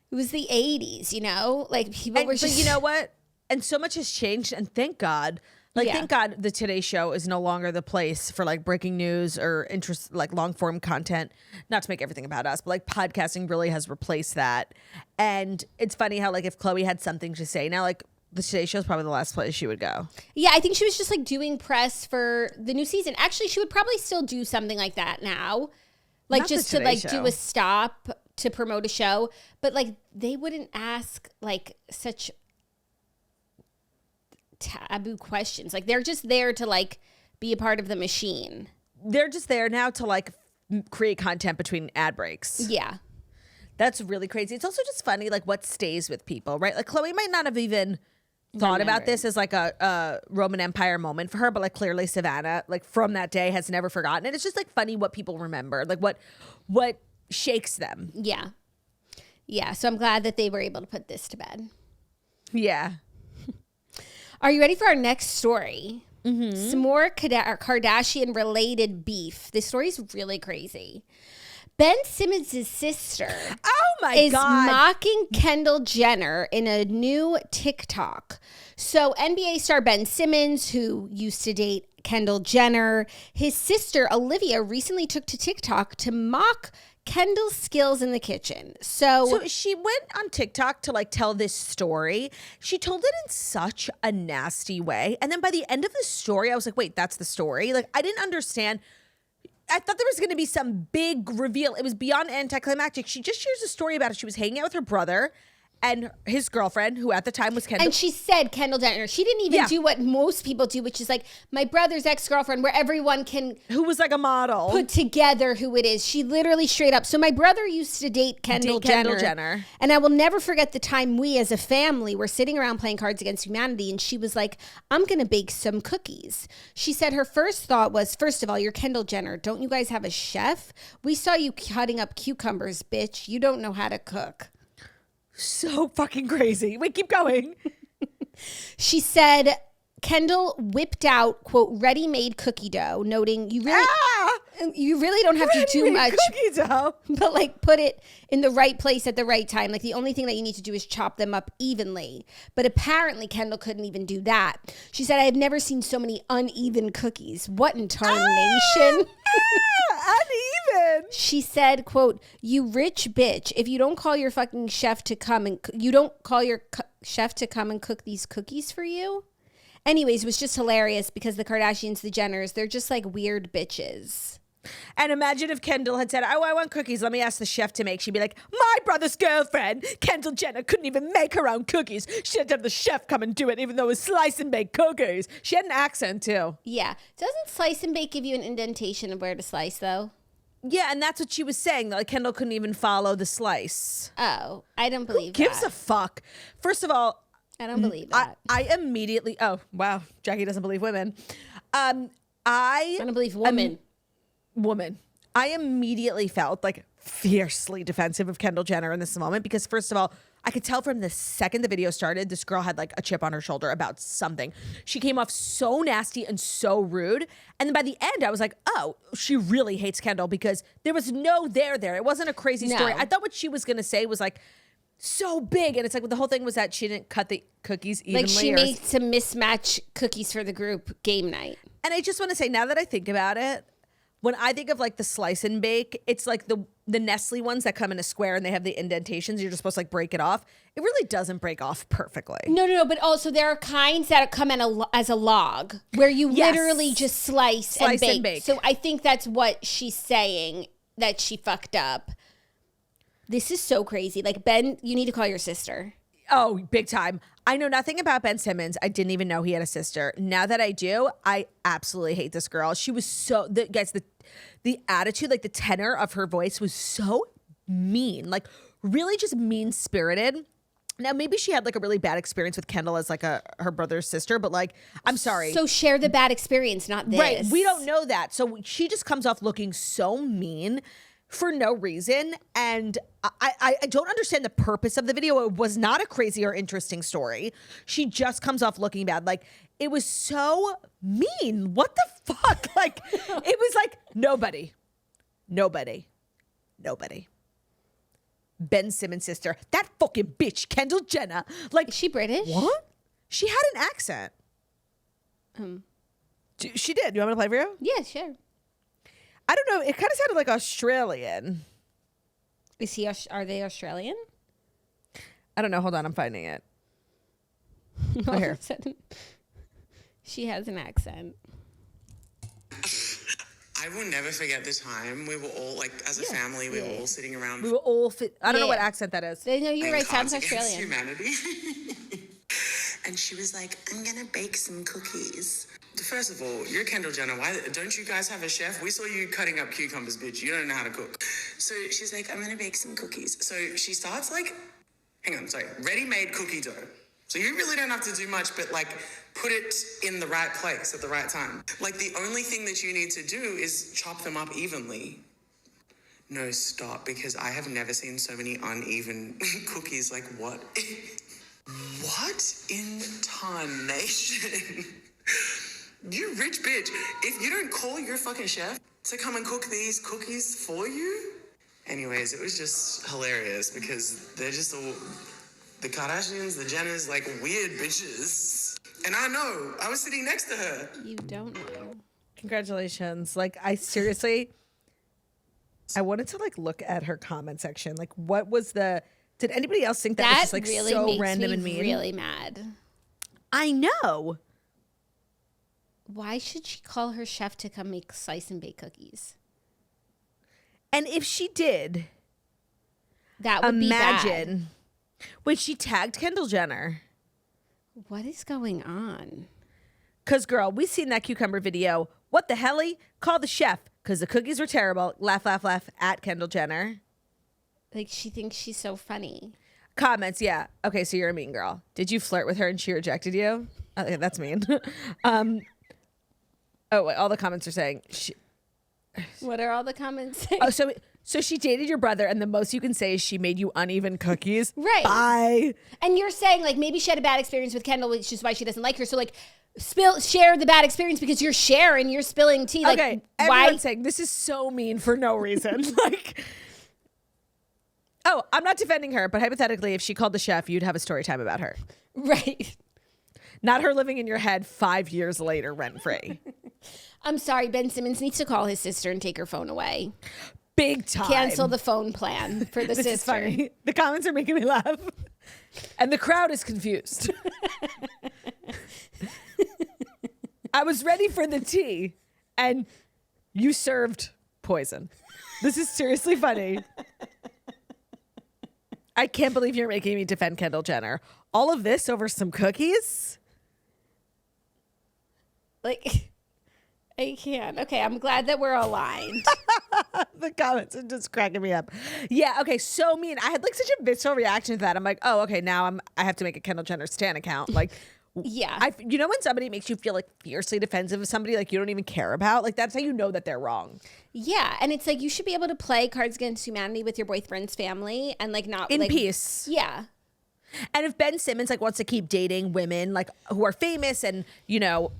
It was the 80s, you know? Like people were just... But you know what? And so much has changed. And thank God. Thank God the Today Show is no longer the place for like breaking news or interest, like long form content. Not to make everything about us, but like podcasting really has replaced that. And it's funny how like if Khloé had something to say now, like the Today Show is probably the last place she would go. Yeah, I think she was just like doing press for the new season. Actually, she would probably still do something like that now. Like Not just the to like Today do Show. a stop to promote a show. But like they wouldn't ask like such taboo questions. Like they're just there to like be a part of the machine. They're just there now to like create content between ad breaks. Yeah. That's really crazy. It's also just funny, like what stays with people, right? Like Khloé might not have even thought about this as like a Roman Empire moment for her, but like clearly Savannah, like from that day, has never forgotten it. It's just like funny what people remember, like what shakes them. Yeah. Yeah. So I'm glad that they were able to put this to bed. Yeah. Are you ready for our next story? Mm-hmm. Some more Kardashian related beef. This story is really crazy. Ben Simmons' sister is mocking Kendall Jenner in a new TikTok. So NBA star Ben Simmons, who used to date Kendall Jenner, his sister Olivia recently took to TikTok to mock Kendall's skills in the kitchen. So she went on TikTok to like tell this story. She told it in such a nasty way. And then by the end of the story, I was like, wait, that's the story? Like I didn't understand. I thought there was going to be some big reveal. It was beyond anticlimactic. She just shares a story about it. She was hanging out with her brother and his girlfriend, who at the time was Kendall. And she said Kendall Jenner. She didn't even do what most people do, which is like my brother's ex-girlfriend, where everyone can... Who was like a model. Put together who it is. She literally straight up. So my brother used to date Kendall Jenner. And I will never forget the time we as a family were sitting around playing Cards Against Humanity, and she was like, I'm going to bake some cookies. She said her first thought was, first of all, you're Kendall Jenner. Don't you guys have a chef? We saw you cutting up cucumbers, bitch. You don't know how to cook. So fucking crazy. Wait, keep going. She said Kendall whipped out, quote, ready-made cookie dough, noting you really don't have to do much, cookie dough, but like put it in the right place at the right time. Like the only thing that you need to do is chop them up evenly. But apparently Kendall couldn't even do that. She said, I have never seen so many uneven cookies. What in tarnation? Uneven. She said, quote, you rich bitch, if you don't call your fucking chef to come and chef to come and cook these cookies for you. Anyways, it was just hilarious because the Kardashians, the Jenners, they're just like weird bitches. And imagine if Kendall had said, oh, I want cookies. Let me ask the chef to make. She'd be like, my brother's girlfriend, Kendall Jenner, couldn't even make her own cookies. She had to have the chef come and do it, even though it was slice and bake cookies. She had an accent, too. Yeah. Doesn't slice and bake give you an indentation of where to slice, though? Yeah, and that's what she was saying. Like, Kendall couldn't even follow the slice. Oh, I don't believe Who gives a fuck? First of all, I don't believe that. I immediately, oh, wow. Jackie doesn't believe women. I don't believe women. Woman. I immediately felt like fiercely defensive of Kendall Jenner in this moment because first of all, I could tell from the second the video started, this girl had like a chip on her shoulder about something. She came off so nasty and so rude. And then by the end, I was like, oh, she really hates Kendall because there was no there. It wasn't a crazy story. I thought what she was going to say was like so big. And it's like, well, the whole thing was that she didn't cut the cookies evenly. Like she made some mismatch cookies for the group game night. And I just want to say, now that I think about it, when I think of like the slice and bake, it's like the Nestle ones that come in a square and they have the indentations. You're just supposed to like break it off. It really doesn't break off perfectly. No. But also there are kinds that come in as a log where you literally just slice and bake. So I think that's what she's saying, that she fucked up. This is so crazy. Like, Ben, you need to call your sister. Oh, big time. I know nothing about Ben Simmons. I didn't even know he had a sister. Now that I do, I absolutely hate this girl. She was so, guys, the attitude, like the tenor of her voice was so mean, like really just mean-spirited. Now, maybe she had like a really bad experience with Kendall as like her brother's sister, but like, I'm sorry. So share the bad experience, not this. Right. We don't know that. So she just comes off looking so mean for no reason. And I don't understand the purpose of the video. It was not a crazy or interesting story. She just comes off looking bad. Like, it was so mean. What the fuck? Like, it was like nobody. Ben Simmons' sister. That fucking bitch, Kendall Jenner. Like, is she British? What? She had an accent. She did. You want me to play for you? Yeah, sure. I don't know. It kind of sounded like Australian. Are they Australian? I don't know. Hold on. I'm finding it. All Here. of a sudden, she has an accent. I will never forget the time we were all, like, as a family, we were all sitting around. We were all I don't know what Yeah. accent that is. No, you're playing right. Cards Sounds Against Australian. Humanity. And she was like, I'm gonna bake some cookies. First of all, you're Kendall Jenner. Why don't you guys have a chef? We saw you cutting up cucumbers, bitch. You don't know how to cook. So she's like, I'm gonna bake some cookies. So she starts like, ready-made cookie dough. So you really don't have to do much, but like put it in the right place at the right time. Like the only thing that you need to do is chop them up evenly. No, stop, because I have never seen so many uneven cookies. Like what? What in tarnation? You rich bitch. If you don't call your fucking chef to come and cook these cookies for you. Anyways, it was just hilarious because they're just all the Kardashians, the Jenners, like weird bitches. And I know, I was sitting next to her. You don't know. Congratulations. Like, I seriously, I wanted to like look at her comment section. Like, what was did anybody else think that was just like really so makes random me and mean? really mad. I know. Why should she call her chef to come make slice and bake cookies? And if she did, That would be bad. imagine when she tagged Kendall Jenner. What is going on? Because, girl, we seen that cucumber video. What the helly? Call the chef because the cookies were terrible. Laugh, laugh, laugh at Kendall Jenner. Like, she thinks she's so funny. Comments, yeah. Okay, so you're a mean girl. Did you flirt with her and she rejected you? Okay, that's mean. Oh, wait, all the comments are saying. What are all the comments saying? Oh, so she dated your brother, and the most you can say is she made you uneven cookies. Right. Bye. And you're saying, like, maybe she had a bad experience with Kendall, which is why she doesn't like her. So, like, share the bad experience because you're spilling tea. Like, Okay, why? everyone's saying this is so mean for no reason. Like, oh, I'm not defending her, but hypothetically, if she called the chef, you'd have a story time about her. Right. Not her living in your head 5 years later, rent free. I'm sorry, Ben Simmons needs to call his sister and take her phone away. Big time. Cancel the phone plan for the This is sister. funny. The comments are making me laugh. And the crowd is confused. I was ready for the tea, and you served poison. This is seriously funny. I can't believe you're making me defend Kendall Jenner. All of this over some cookies? Like, I can't. Okay, I'm glad that we're aligned. The comments are just cracking me up. Yeah, okay, so mean. I had like such a visceral reaction to that. I'm like, oh, okay, now I have to make a Kendall Jenner stan account. Like, Yeah. you know when somebody makes you feel like fiercely defensive of somebody like you don't even care about? Like that's how you know that they're wrong. Yeah, and it's like you should be able to play Cards Against Humanity with your boyfriend's family and like not In like, peace. Yeah. And if Ben Simmons like wants to keep dating women like who are famous and, you know,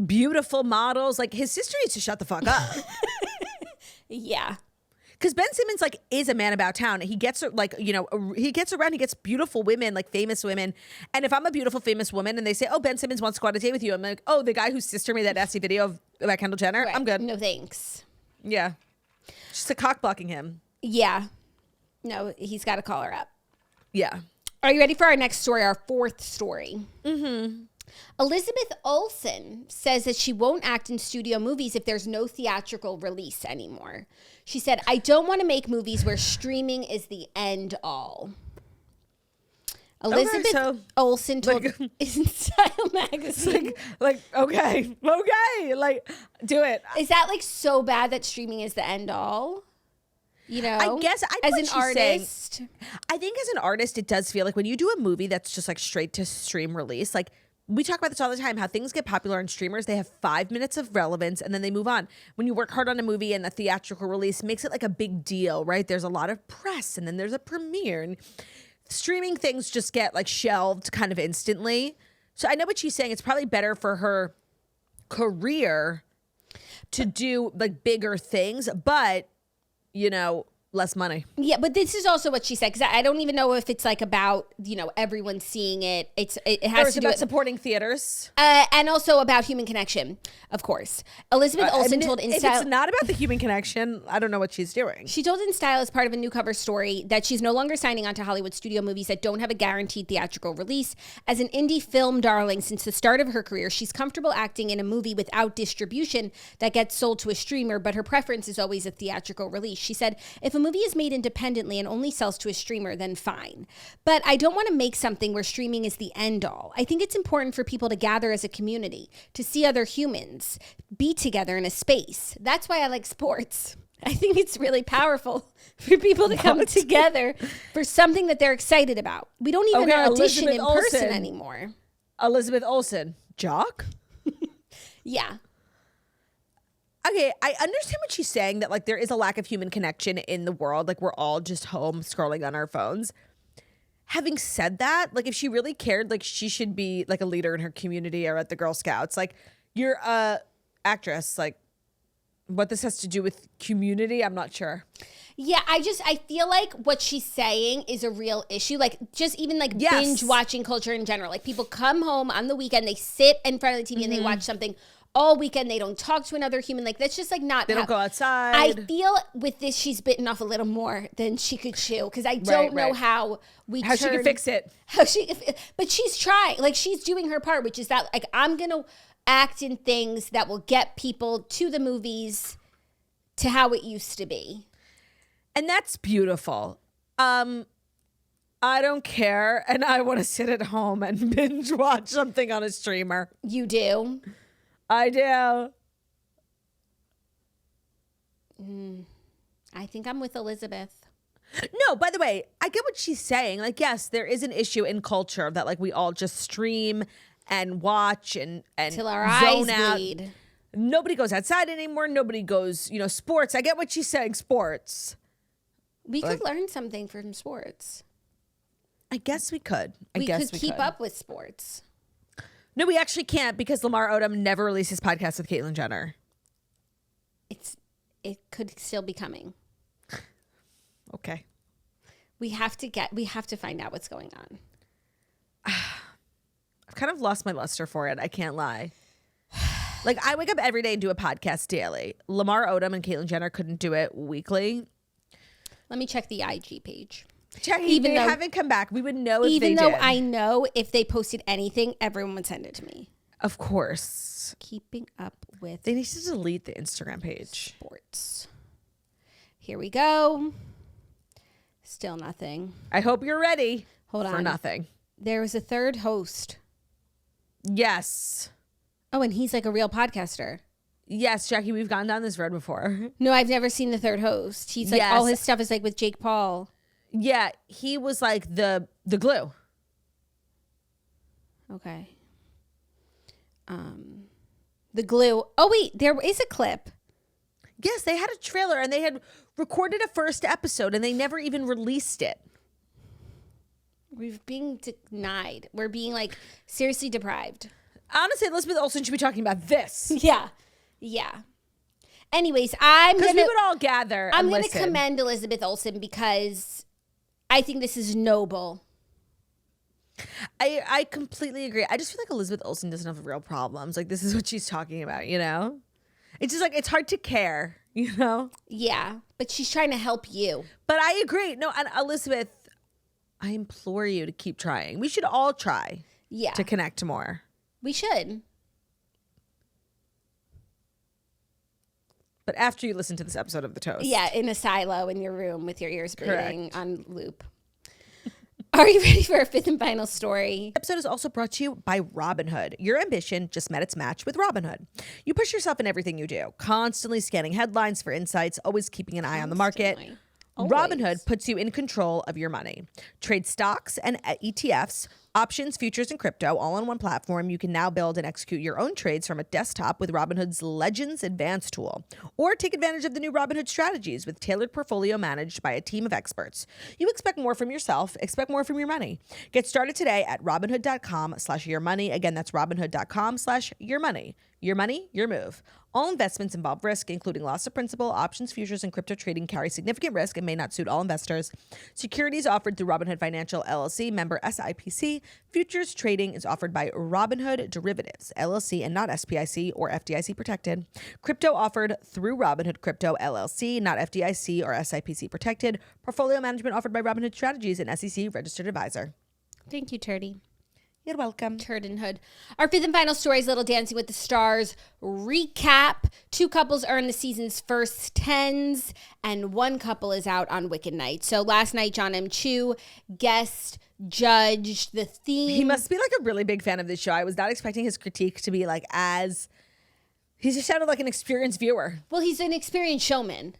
beautiful models, like his sister needs to shut the fuck up. Yeah. Because Ben Simmons like is a man about town. He gets like, you know, he gets around, he gets beautiful women, like famous women. And if I'm a beautiful famous woman and they say, oh, Ben Simmons wants to go on a date with you, I'm like, oh, the guy whose sister made that nasty video about Kendall Jenner, Right. I'm good. No thanks. Yeah. Just a cock blocking him. Yeah. No, he's got to call her up. Yeah. Are you ready for our next story, our fourth story? Mm-hmm. Elizabeth Olsen says that she won't act in studio movies if there's no theatrical release anymore. She said, I don't want to make movies where streaming is the end all. Elizabeth Olsen told Style magazine. Okay, like do it. Is that like so bad that streaming is the end all? You know, I guess I know as what an she's artist, saying. I think as an artist, it does feel like when you do a movie that's just like straight to stream release, like we talk about this all the time, how things get popular on streamers. They have 5 minutes of relevance and then they move on. When you work hard on a movie and a theatrical release makes it like a big deal, right? There's a lot of press and then there's a premiere. And streaming things just get like shelved kind of instantly. So I know what she's saying. It's probably better for her career to do like bigger things, but you know, less money. Yeah, but this is also what she said, because I don't even know if it's like about, everyone seeing it. It has to do about with supporting theaters. And also about human connection, of course. Elizabeth Olsen told If InStyle. it's not about the human connection, I don't know what she's doing. She told InStyle as part of a new cover story that she's no longer signing on to Hollywood studio movies that don't have a guaranteed theatrical release. As an indie film darling since the start of her career, she's comfortable acting in a movie without distribution that gets sold to a streamer, but her preference is always a theatrical release. She said, if a movie is made independently and only sells to a streamer, then fine. But I don't want to make something where streaming is the end all. I think it's important for people to gather as a community, to see other humans, be together in a space. That's why I like sports. I think it's really powerful for people to come together for something that they're excited about. We don't even audition in person anymore. Elizabeth Olsen. Jock? Yeah. Okay, I understand what she's saying, that like there is a lack of human connection in the world. Like we're all just home scrolling on our phones. Having said that, like if she really cared, like she should be like a leader in her community or at the Girl Scouts. Like you're a actress. Like what this has to do with community, I'm not sure. Yeah, I feel like what she's saying is a real issue. Like just even like binge watching culture in general. Like people come home on the weekend, they sit in front of the TV and they watch something all weekend. They don't talk to another human. Like that's just like not. They don't go outside. I feel with this, she's bitten off a little more than she could chew, because I don't know how she can fix it. But she's trying. Like she's doing her part, which is that like I'm gonna act in things that will get people to the movies to how it used to be. And that's beautiful. I don't care, and I want to sit at home and binge watch something on a streamer. You do? I do. I think I'm with Elizabeth. No, by the way, I get what she's saying. Like, yes, there is an issue in culture that like we all just stream and watch and till our eyes bleed. Nobody goes outside anymore. Nobody goes, sports. I get what she's saying, sports. We could learn something from sports. I guess we could. We could keep up with sports. No, we actually can't, because Lamar Odom never released his podcast with Caitlyn Jenner. It could still be coming. Okay. We have to find out what's going on. I've kind of lost my luster for it. I can't lie. Like I wake up every day and do a podcast daily. Lamar Odom and Caitlyn Jenner couldn't do it weekly. Let me check the IG page. They haven't come back. We would know if they did. Even though I know if they posted anything, everyone would send it to me. Of course. Keeping up with. They need to delete the Instagram page. Sports. Here we go. Still nothing. I hope you're ready. Hold on. For nothing. There was a third host. Yes. Oh, and he's like a real podcaster. Yes, Jackie, we've gone down this road before. No, I've never seen the third host. He's like, all his stuff is like with Jake Paul. Yeah, he was like the glue. Okay. The glue. Oh, wait, there is a clip. Yes, they had a trailer and they had recorded a first episode and they never even released it. We're being denied. We're being like seriously deprived. Honestly, Elizabeth Olsen should be talking about this. Yeah. Anyways, because we would all gather. I'm going to commend Elizabeth Olsen because I think this is noble. I completely agree. I just feel like Elizabeth Olsen doesn't have real problems. Like this is what she's talking about, It's just like it's hard to care, Yeah, but she's trying to help you. But I agree. No, and Elizabeth, I implore you to keep trying. We should all try. Yeah. To connect more. We should. But after you listen to this episode of The Toast. Yeah, in a silo in your room with your ears bleeding on loop. Are you ready for our fifth and final story? This episode is also brought to you by Robinhood. Your ambition just met its match with Robinhood. You push yourself in everything you do, constantly scanning headlines for insights, always keeping an eye on the market. Always. Robinhood puts you in control of your money. Trade stocks and ETFs, Options, futures, and crypto all on one platform. You can now build and execute your own trades from a desktop with Robinhood's Legends Advanced tool. Or take advantage of the new Robinhood strategies with tailored portfolio managed by a team of experts. You expect more from yourself, expect more from your money. Get started today at Robinhood.com/yourmoney. Again, that's Robinhood.com/yourmoney. Your money, your move. All investments involve risk, including loss of principal. Options, futures, and crypto trading carry significant risk and may not suit all investors. Securities offered through Robinhood Financial LLC, member SIPC. Futures trading is offered by Robinhood Derivatives LLC and not SPIC or FDIC protected. Crypto offered through Robinhood Crypto LLC, not FDIC or SIPC protected. Portfolio management offered by Robinhood Strategies, an SEC registered advisor. Thank you, Turdy. You're welcome. Turdenhood. Our fifth and final story is Little Dancing with the Stars recap. 2 couples earned the season's first tens, and 1 couple is out on Wicked Night. So last night, John M. Chu guest judged the theme. He must be like a really big fan of this show. I was not expecting his critique to be like as... He just sounded like an experienced viewer. Well, he's an experienced showman.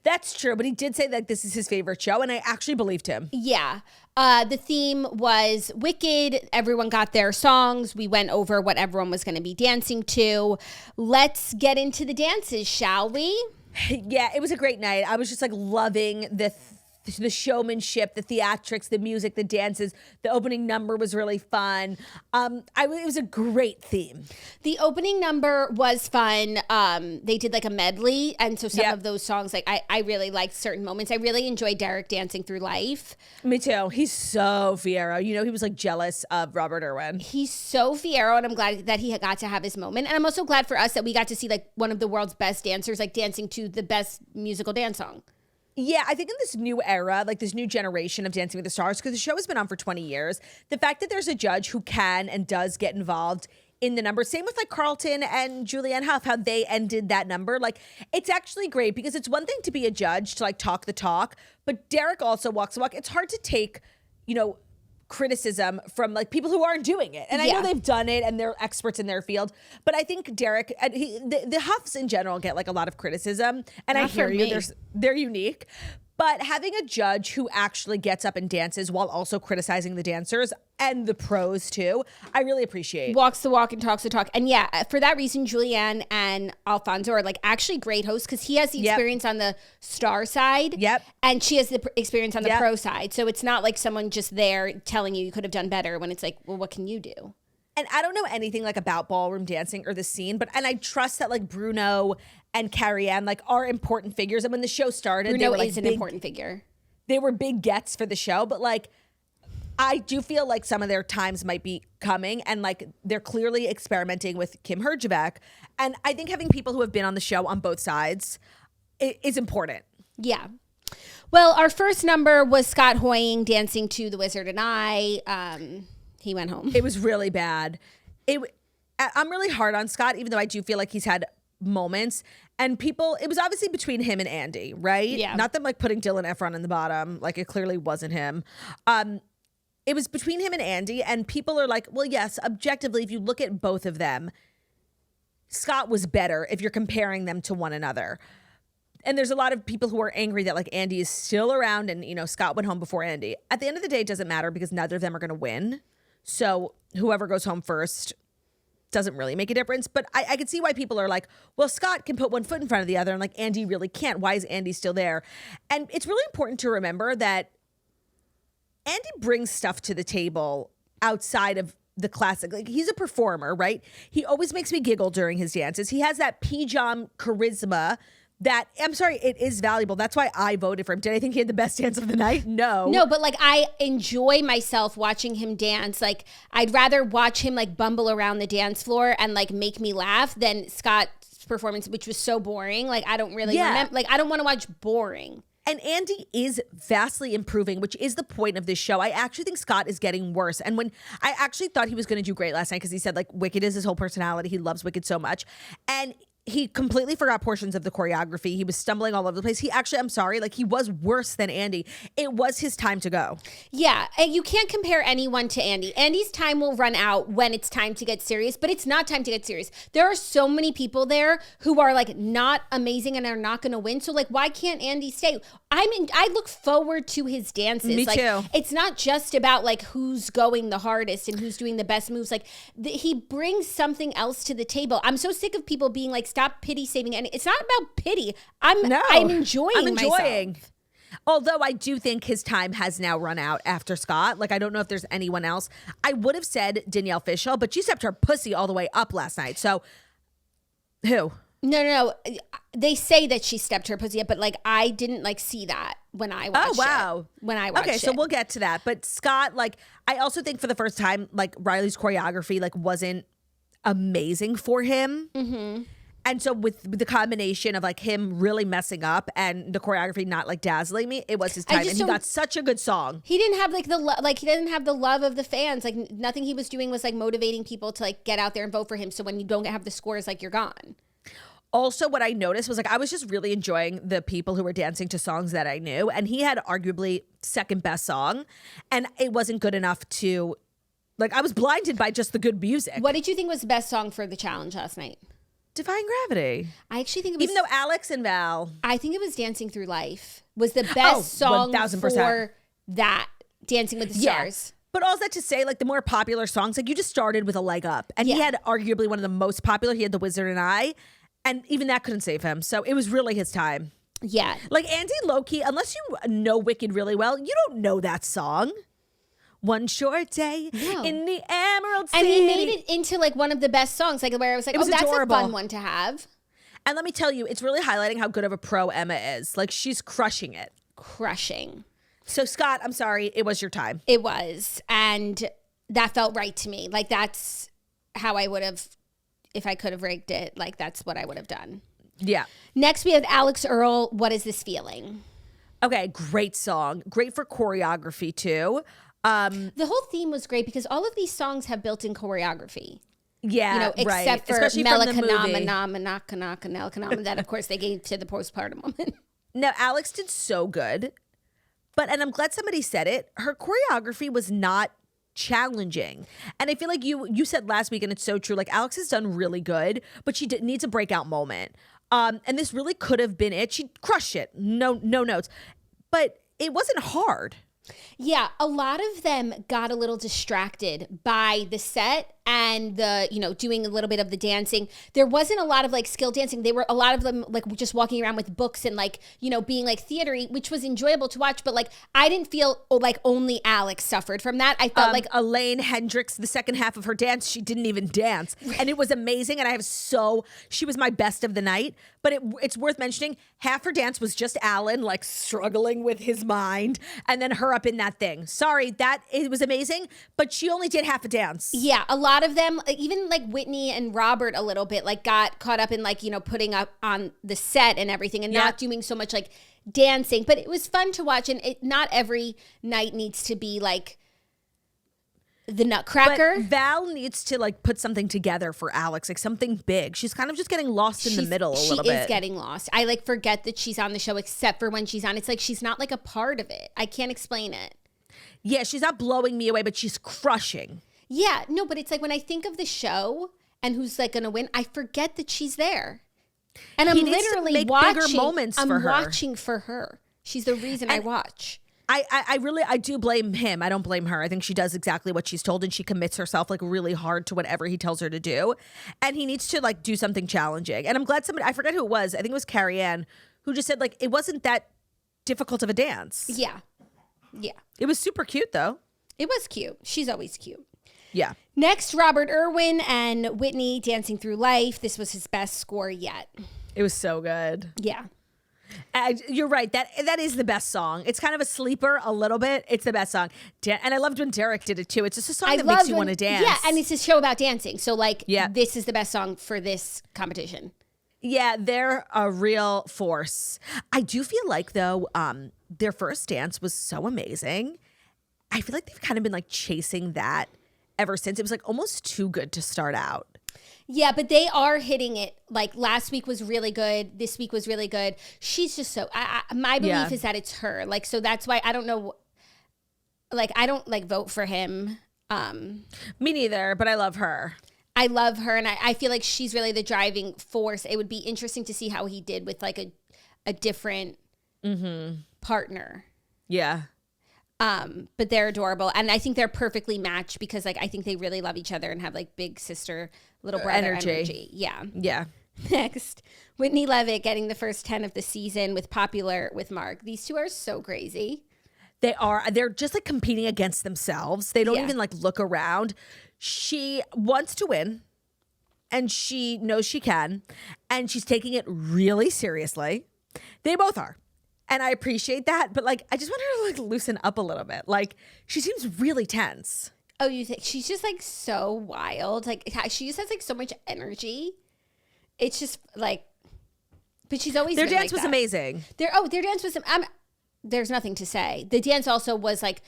That's true, but he did say that this is his favorite show, and I actually believed him. Yeah. The theme was Wicked. Everyone got their songs. We went over what everyone was going to be dancing to. Let's get into the dances, shall we? Yeah, it was a great night. I was just like loving the showmanship, the theatrics, the music, the dances. The opening number was really fun. It was a great theme. The opening number was fun. They did like a medley, and so some of those songs, like I really liked certain moments. I really enjoyed Derek dancing through life. Me too. He's so Fierro. You know, he was like jealous of Robert Irwin. He's so Fierro, and I'm glad that he got to have his moment. And I'm also glad for us that we got to see like one of the world's best dancers, like dancing to the best musical dance song. Yeah, I think in this new era, like this new generation of Dancing with the Stars, because the show has been on for 20 years, the fact that there's a judge who can and does get involved in the number, same with like Carlton and Julianne Hough, how they ended that number. Like, it's actually great because it's one thing to be a judge, to like talk the talk, but Derek also walks the walk. It's hard to take, you know, criticism from like people who aren't doing it. And I know they've done it and they're experts in their field, but I think Derek, and the Huffs in general get like a lot of criticism, and I hear you, they're unique. But having a judge who actually gets up and dances while also criticizing the dancers and the pros too, I really appreciate. Walks the walk and talks the talk. And yeah, for that reason, Julianne and Alfonso are like actually great hosts because he has the experience on the star side. Yep. And she has the experience on the pro side. So it's not like someone just there telling you could have done better when it's like, well, what can you do? And I don't know anything like about ballroom dancing or the scene, but I trust that like Bruno and Carrie Ann like are important figures. And when the show started, Bruno they were like is an important figure. They were big gets for the show, but like I do feel like some of their times might be coming, and like they're clearly experimenting with Kim Herjavec. And I think having people who have been on the show on both sides is important. Yeah. Well, our first number was Scott Hoying dancing to The Wizard and I. He went home. It was really bad. I'm really hard on Scott, even though I do feel like he's had moments. And people, it was obviously between him and Andy, right? Yeah. Not them like putting Dylan Efron in the bottom. Like it clearly wasn't him. It was between him and Andy. And people are like, well, yes, objectively, if you look at both of them, Scott was better if you're comparing them to one another. And there's a lot of people who are angry that like Andy is still around and, you know, Scott went home before Andy. At the end of the day, it doesn't matter because neither of them are going to win. So whoever goes home first doesn't really make a difference. But I can see why people are like, well, Scott can put one foot in front of the other and like Andy really can't. Why is Andy still there? And it's really important to remember that Andy brings stuff to the table outside of the classic. Like he's a performer, right? He always makes me giggle during his dances. He has that P-Jam charisma that, I'm sorry, it is valuable. That's why I voted for him. Did I think he had the best dance of the night? No. No, but like I enjoy myself watching him dance. Like I'd rather watch him like bumble around the dance floor and like make me laugh than Scott's performance, which was so boring. Like I don't really remember. Like I don't want to watch boring. And Andy is vastly improving, which is the point of this show. I actually think Scott is getting worse. And when I actually thought he was going to do great last night because he said like Wicked is his whole personality. He loves Wicked so much. And he completely forgot portions of the choreography. He was stumbling all over the place. He actually, I'm sorry, like he was worse than Andy. It was his time to go. Yeah, and you can't compare anyone to Andy. Andy's time will run out when it's time to get serious, but it's not time to get serious. There are so many people there who are like not amazing and are not going to win. So like, why can't Andy stay? I look forward to his dances. Me like, too. It's not just about like who's going the hardest and who's doing the best moves. Like he brings something else to the table. I'm so sick of people being like, stop pity saving. And it's not about pity. I'm enjoying myself. Although I do think his time has now run out after Scott. Like, I don't know if there's anyone else. I would have said Danielle Fishel, but she stepped her pussy all the way up last night. So, who? No. They say that she stepped her pussy up, but like I didn't like see that when I watched it. When I watched it. Okay, so we'll get to that. But Scott, like, I also think for the first time, like Riley's choreography, like, wasn't amazing for him. Mm-hmm. And so with the combination of like him really messing up and the choreography not like dazzling me, it was his time. And he got such a good song. He didn't have like he didn't have the love of the fans. Like nothing he was doing was like motivating people to like get out there and vote for him. So when you don't have the scores, like you're gone. Also, what I noticed was like I was just really enjoying the people who were dancing to songs that I knew. And he had arguably second best song. And it wasn't good enough to, like, I was blinded by just the good music. What did you think was the best song for the challenge last night? Defying Gravity. I actually think it was, even though Alex and Val, I think it was Dancing Through Life was the best song 1000%. for that Dancing with the Stars. But all that to say, like the more popular songs, like you just started with a leg up. And he had arguably one of the most popular. He had The Wizard and I. And even that couldn't save him. So it was really his time. Yeah. Like Andy Loki, unless you know Wicked really well, you don't know that song. One short day in the Emerald City. And he made it into like one of the best songs, like where I was like, that's adorable. A fun one to have. And let me tell you, it's really highlighting how good of a pro Emma is. Like she's crushing it. Crushing. So Scott, I'm sorry, it was your time. It was. And that felt right to me. Like that's how I would have, if I could have rigged it, like that's what I would have done. Yeah. Next we have Alex Earl, What Is This Feeling? Okay, great song. Great for choreography too. The whole theme was great because all of these songs have built-in choreography. Yeah, you know, except for especially from the movie. That of course they gave to the postpartum woman. No, Alex did so good, and I'm glad somebody said it. Her choreography was not challenging, and I feel like you said last week, and it's so true. Like Alex has done really good, but she needs a breakout moment. And this really could have been it. She crushed it. No notes, but it wasn't hard. Yeah, a lot of them got a little distracted by the set and the, you know, doing a little bit of the dancing. There wasn't a lot of like skill dancing. They were a lot of them like just walking around with books and like, you know, being like theatery, which was enjoyable to watch. But like, I didn't feel like only Alex suffered from that. I felt like Elaine Hendricks, the second half of her dance, she didn't even dance. And it was amazing. And she was my best of the night. But it's worth mentioning, half her dance was just Alan like struggling with his mind and then her up in that thing. Sorry, it was amazing, but she only did half a dance. Yeah, a lot of them, even like Whitney and Robert a little bit, like got caught up in like, you know, putting up on the set and everything and not doing so much like dancing. But it was fun to watch, and not every night needs to be like the Nutcracker. But Val needs to like put something together for Alex, like something big. She's kind of just getting lost in the middle a little bit. She is getting lost. I like forget that she's on the show except for when she's on. It's like she's not like a part of it. I can't explain it. Yeah, she's not blowing me away, but she's crushing. Yeah, no, but it's like when I think of the show and who's like going to win, I forget that she's there. And I'm literally watching bigger moments for her. I'm watching for her. She's the reason I watch. I do blame him. I don't blame her. I think she does exactly what she's told and she commits herself like really hard to whatever he tells her to do. And he needs to like do something challenging. And I'm glad I forget who it was. I think it was Carrie Ann who just said like it wasn't that difficult of a dance. Yeah. Yeah. It was super cute though. It was cute. She's always cute. Yeah. Next, Robert Irwin and Whitney, Dancing Through Life. This was his best score yet. It was so good. Yeah. You're right. That is the best song. It's kind of a sleeper a little bit. It's the best song. And I loved when Derek did it too. It's just a song that makes you want to dance. Yeah, and it's a show about dancing. So like, this is the best song for this competition. Yeah, they're a real force. I do feel like though, their first dance was so amazing. I feel like they've kind of been like chasing that ever since. It was like almost too good to start out. Yeah, but they are hitting it. Like last week was really good. This week was really good. She's just so. My belief is that it's her. Like so that's why I don't know. Like I don't like vote for him. Me neither. But I love her. I love her, and I feel like she's really the driving force. It would be interesting to see how he did with like a different partner. Yeah. But they're adorable, and I think they're perfectly matched because like I think they really love each other and have like big sister little brother energy. Yeah. Yeah. Next, Whitney Levitt getting the first 10 of the season with Popular with Mark. These two are so crazy. They are. They're just like competing against themselves. They don't even like look around. She wants to win, and she knows she can, and she's taking it really seriously. They both are. And I appreciate that, but like I just want her to like loosen up a little bit. Like she seems really tense. Oh, you think she's just like so wild? Like she just has like so much energy. It's just like, but she's always their been dance like was that. amazing. Their dance was. There's nothing to say. The dance also was like,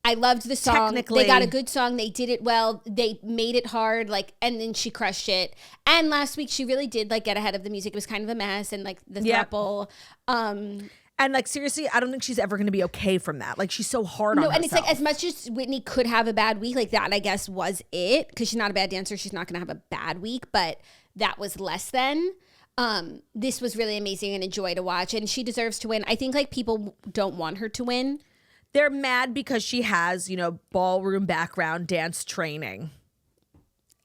I loved the song. Technically. They got a good song. They did it well. They made it hard. Like, and then she crushed it. And last week she really did like get ahead of the music. It was kind of a mess and like the throuple. And like seriously, I don't think she's ever going to be okay from that. Like she's so hard on herself. And it's like as much as Whitney could have a bad week, like that I guess was it because she's not a bad dancer. She's not going to have a bad week, but that was less than. This was really amazing and a joy to watch, and she deserves to win. I think like people don't want her to win. They're mad because she has, ballroom background dance training.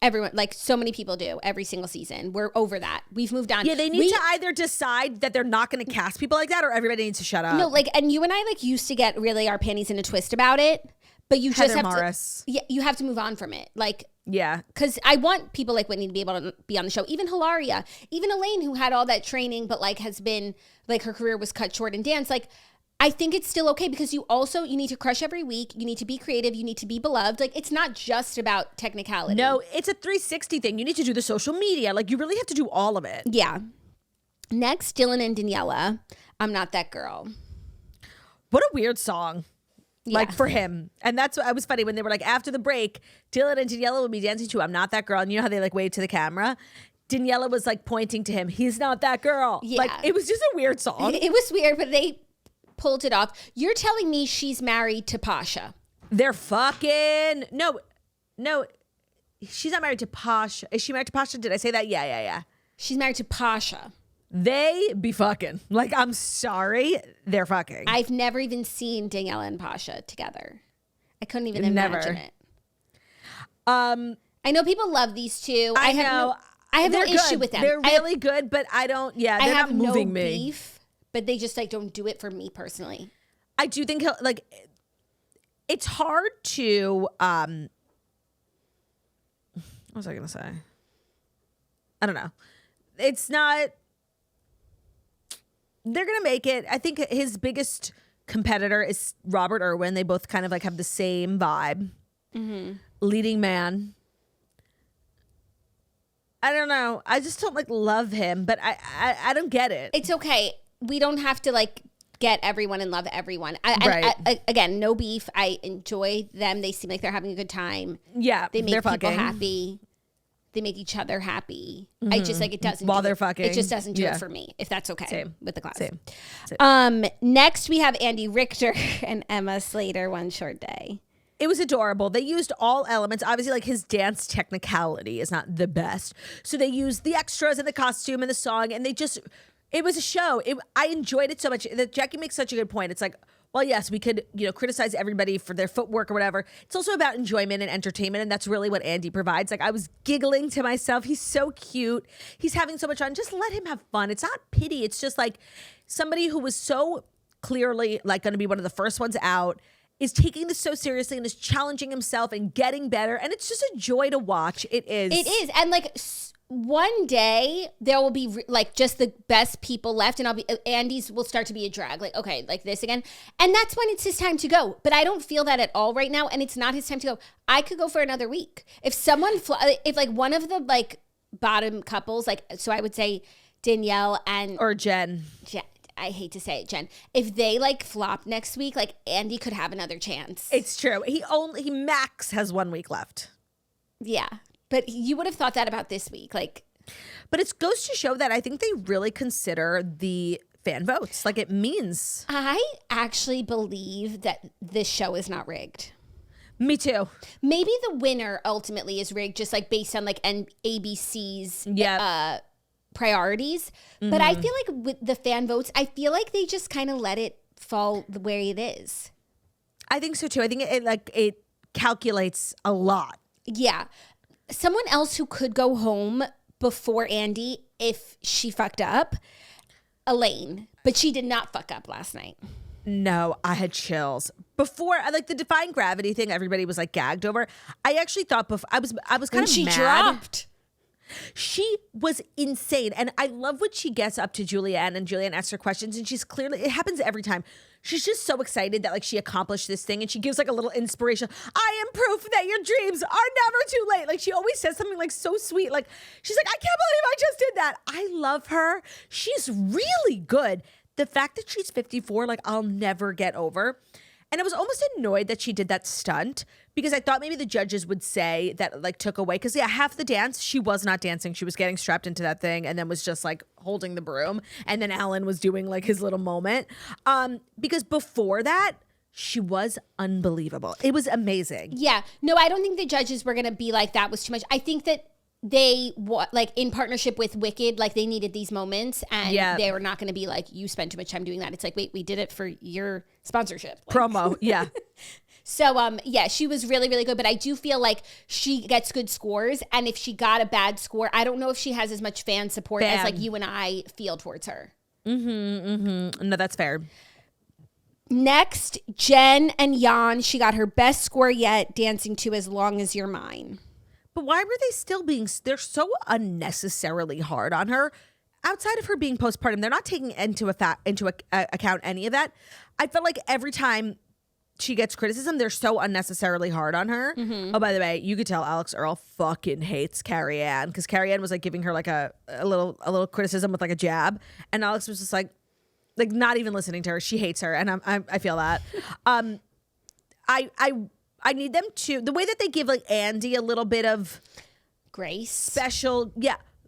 Everyone, like so many people do every single season. We're over that. We've moved on. Yeah, they need to either decide that they're not going to cast people like that or everybody needs to shut up. No, like, and you and I like used to get really our panties in a twist about it, but you just have Morris. to, you have to move on from it. Like, yeah. Because I want people like Whitney to be able to be on the show. Even Hilaria, even Elaine, who had all that training, but like has been, like her career was cut short in dance. Like, I think it's still okay because you need to crush every week. You need to be creative. You need to be beloved. Like, it's not just about technicality. No, it's a 360 thing. You need to do the social media. Like, you really have to do all of it. Yeah. Next, Dylan and Daniela. I'm Not That Girl. What a weird song. Yeah. Like for him. And that's what I was funny when they were like, after the break, Dylan and Daniela will be dancing to I'm Not That Girl. And you know how they like wave to the camera? Daniela was like pointing to him. He's not that girl. Yeah. Like it was just a weird song. It was weird, but they pulled it off. You're telling me she's married to Pasha. They're fucking no. She's not married to Pasha. Is she married to Pasha? Did I say that? Yeah. She's married to Pasha. They be fucking. Like, I'm sorry. They're fucking. I've never even seen Daniela and Pasha together. I couldn't even imagine it. I know people love these two. I have no issue with them. They're really good, but I don't, they're not moving me. Beef, but they just like don't do it for me personally. I do think it's hard to, what was I going to say? I don't know. It's not, they're going to make it. I think his biggest competitor is Robert Irwin. They both kind of like have the same vibe. Mm-hmm. Leading man. I don't know. I just don't like love him, but I don't get it. It's okay. We don't have to like get everyone and love everyone. Right. Again, no beef. I enjoy them. They seem like they're having a good time. Yeah. They make people fucking happy. They make each other happy. Mm-hmm. I just like it doesn't. While they're fucking. It just doesn't do it for me. If that's okay. Same. With the class. Same. Next we have Andy Richter and Emma Slater. One Short Day. It was adorable. They used all elements. Obviously, like his dance technicality is not the best. So they used the extras and the costume and the song, and it was a show. I enjoyed it so much. Jackie makes such a good point. It's like, well, yes, we could, criticize everybody for their footwork or whatever. It's also about enjoyment and entertainment, and that's really what Andy provides. Like, I was giggling to myself. He's so cute. He's having so much fun. Just let him have fun. It's not pity. It's just like somebody who was so clearly like going to be one of the first ones out is taking this so seriously and is challenging himself and getting better. And it's just a joy to watch. It is. It is. And like one day there will be like just the best people left, and Andy's will start to be a drag. Like, okay, like this again. And that's when it's his time to go. But I don't feel that at all right now. And it's not his time to go. I could go for another week. If someone, if like one of the like bottom couples, like, so I would say Danielle and. Or Jen. I hate to say it, Jen. If they like flop next week, like Andy could have another chance. It's true. He max has 1 week left. Yeah. But you would have thought that about this week. Like, But it goes to show that I think they really consider the fan votes. Like, it means. I actually believe that this show is not rigged. Me too. Maybe the winner ultimately is rigged, just like based on like ABC's priorities. But I feel like with the fan votes, I feel like they just kind of let it fall the way it is. I think so too. I think it calculates a lot. Yeah. Someone else who could go home before Andy if she fucked up, Elaine. But she did not fuck up last night. No, I had chills. Before, like the defying gravity thing, everybody was like gagged over. I actually thought before I was kind of she mad. dropped. She was insane. And I love when she gets up to Julianne and Julianne asks her questions and she's clearly, it happens every time. She's just so excited that like she accomplished this thing and she gives like a little inspiration. I am proof that your dreams are never too late. Like she always says something like so sweet. Like she's like, I can't believe I just did that. I love her. She's really good. The fact that she's 54, like I'll never get over. And I was almost annoyed that she did that stunt because I thought maybe the judges would say that like took away. Because yeah, half the dance, she was not dancing. She was getting strapped into that thing and then was just like holding the broom. And then Alan was doing like his little moment. Because before that, she was unbelievable. It was amazing. Yeah. No, I don't think the judges were going to be like, that was too much. I think that they like in partnership with Wicked, like they needed these moments and they were not going to be like, you spent too much time doing that. It's like, wait, we did it for your sponsorship. Like, promo. Yeah. So, yeah, she was really, really good. But I do feel like she gets good scores. And if she got a bad score, I don't know if she has as much fan support as like you and I feel towards her. No, that's fair. Next, Jen and Jan. She got her best score yet, dancing to As Long As You're Mine. But why were they still they're so unnecessarily hard on her. Outside of her being postpartum, they're not taking into account any of that. I felt like every time she gets criticism, they're so unnecessarily hard on her. Oh, by the way, you could tell Alex Earl fucking hates Carrie Ann because Carrie Ann was like giving her like a little criticism with like a jab. And Alex was just like not even listening to her. She hates her. And I feel that. I need them to, the way that they give like Andy a little bit of grace, special,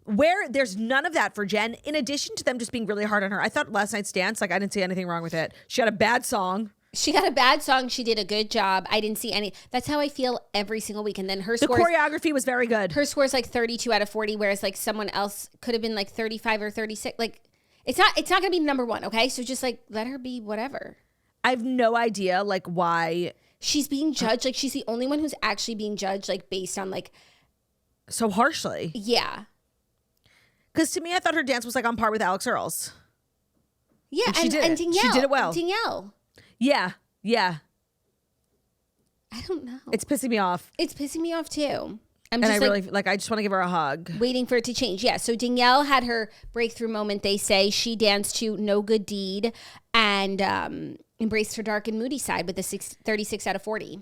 where there's none of that for Jen, in addition to them just being really hard on her. I thought last night's dance, like I didn't see anything wrong with it. She had a bad song. She got a bad song. She did a good job. I didn't see any. That's how I feel every single week. And then her score. The choreography was very good. Her score is like 32 out of 40, whereas like someone else could have been like 35 or 36. Like it's not going to be number one. Okay. So just like let her be whatever. I have no idea like why. She's being judged. Like she's the only one who's actually being judged like based on like. So harshly. Yeah. Because to me, I thought her dance was like on par with Alex Earl's. Yeah. And Danielle. She did it well. Danielle. Yeah. I don't know. It's pissing me off. It's pissing me off too. I just want to give her a hug. Waiting for it to change. Yeah. So Danielle had her breakthrough moment, they say. She danced to No Good Deed and embraced her dark and moody side with a 36 out of 40.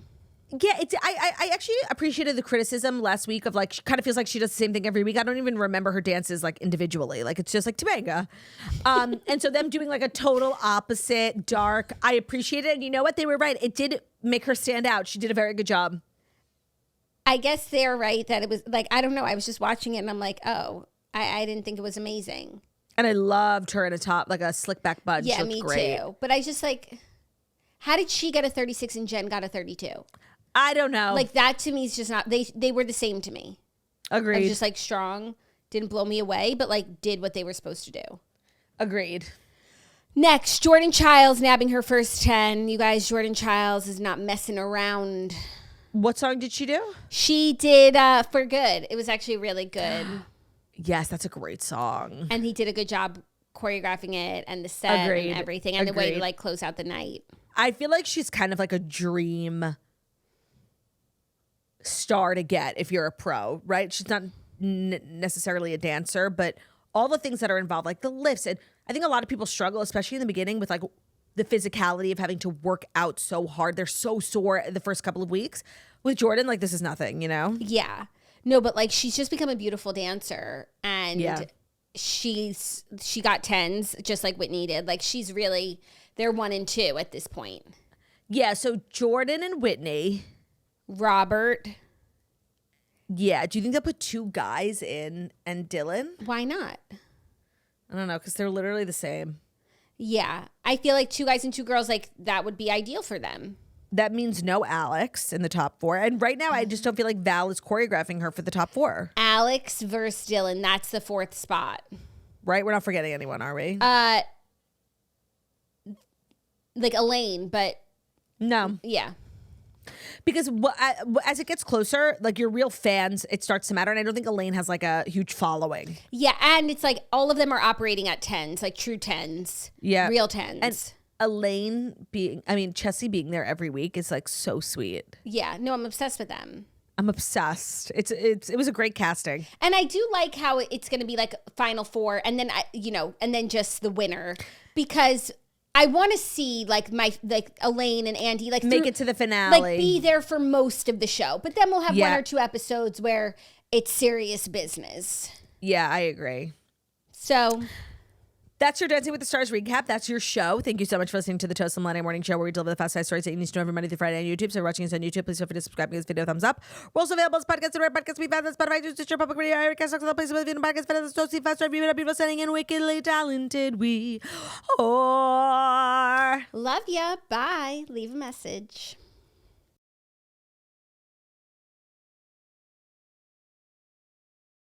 Yeah, I actually appreciated the criticism last week of like, she kind of feels like she does the same thing every week. I don't even remember her dances like individually. Like it's just like Topanga. And so them doing like a total opposite dark, I appreciate it. And you know what? They were right. It did make her stand out. She did a very good job. I guess they're right that it was like, I don't know. I was just watching it and I'm like, oh, I didn't think it was amazing. And I loved her in a top, like a slick back bun. Yeah, she looked me great. too. But I just like, how did she get a 36 and Jen got a 32? I don't know. Like that to me is just not, they were the same to me. Agreed. I was just like strong, didn't blow me away, but like did what they were supposed to do. Agreed. Next, Jordan Childs nabbing her first 10. You guys, Jordan Childs is not messing around. What song did she do? She did For Good. It was actually really good. Yes, that's a great song. And he did a good job choreographing it and the set and everything and the way to like close out the night. I feel like she's kind of like a dream star to get if you're a pro, right? She's not necessarily a dancer, but all the things that are involved, like the lifts. And I think a lot of people struggle, especially in the beginning, with like the physicality of having to work out so hard. They're so sore the first couple of weeks. With Jordan, like this is nothing, you know? Yeah. No, but like she's just become a beautiful dancer and she got 10s just like Whitney did. Like she's really, they're 1 and 2 at this point. Yeah, so Jordan and Whitney. Robert. Yeah. Do you think they'll put 2 guys in and Dylan? Why not? I don't know, because they're literally the same. Yeah. I feel like 2 guys and 2 girls, like that would be ideal for them. That means no Alex in the top 4. And right now, I just don't feel like Val is choreographing her for the top 4. Alex versus Dylan. That's the 4th spot. Right? We're not forgetting anyone, are we? Like Elaine, but no. yeah. Because as it gets closer, like your real fans, it starts to matter. And I don't think Elaine has like a huge following. Yeah, and it's like all of them are operating at 10s, like true 10s. Yeah. Real 10s. And Elaine Chessie being there every week is like so sweet. Yeah, no, I'm obsessed with them. I'm obsessed. It was a great casting. And I do like how it's going to be like Final 4 and then, and then just the winner. Because I want to see like Elaine and Andy like make it to the finale, like be there for most of the show, but then we'll have 1 or 2 episodes where it's serious business. Yeah, I agree. So that's your Dancing with the Stars recap. That's your show. Thank you so much for listening to the Toast and Monday Morning Show, where we deliver the fast five stories that you need to know every Monday through Friday on YouTube. So if you're watching us on YouTube, please feel free to subscribe, give this video a thumbs up. We're also available as podcasts and rare podcasts. We found this Spotify, Stitcher, Public Radio, Aircast, all the places with video podcasts, but so see fast review it. People sending in wickedly talented. We are. Love ya. Bye. Leave a message.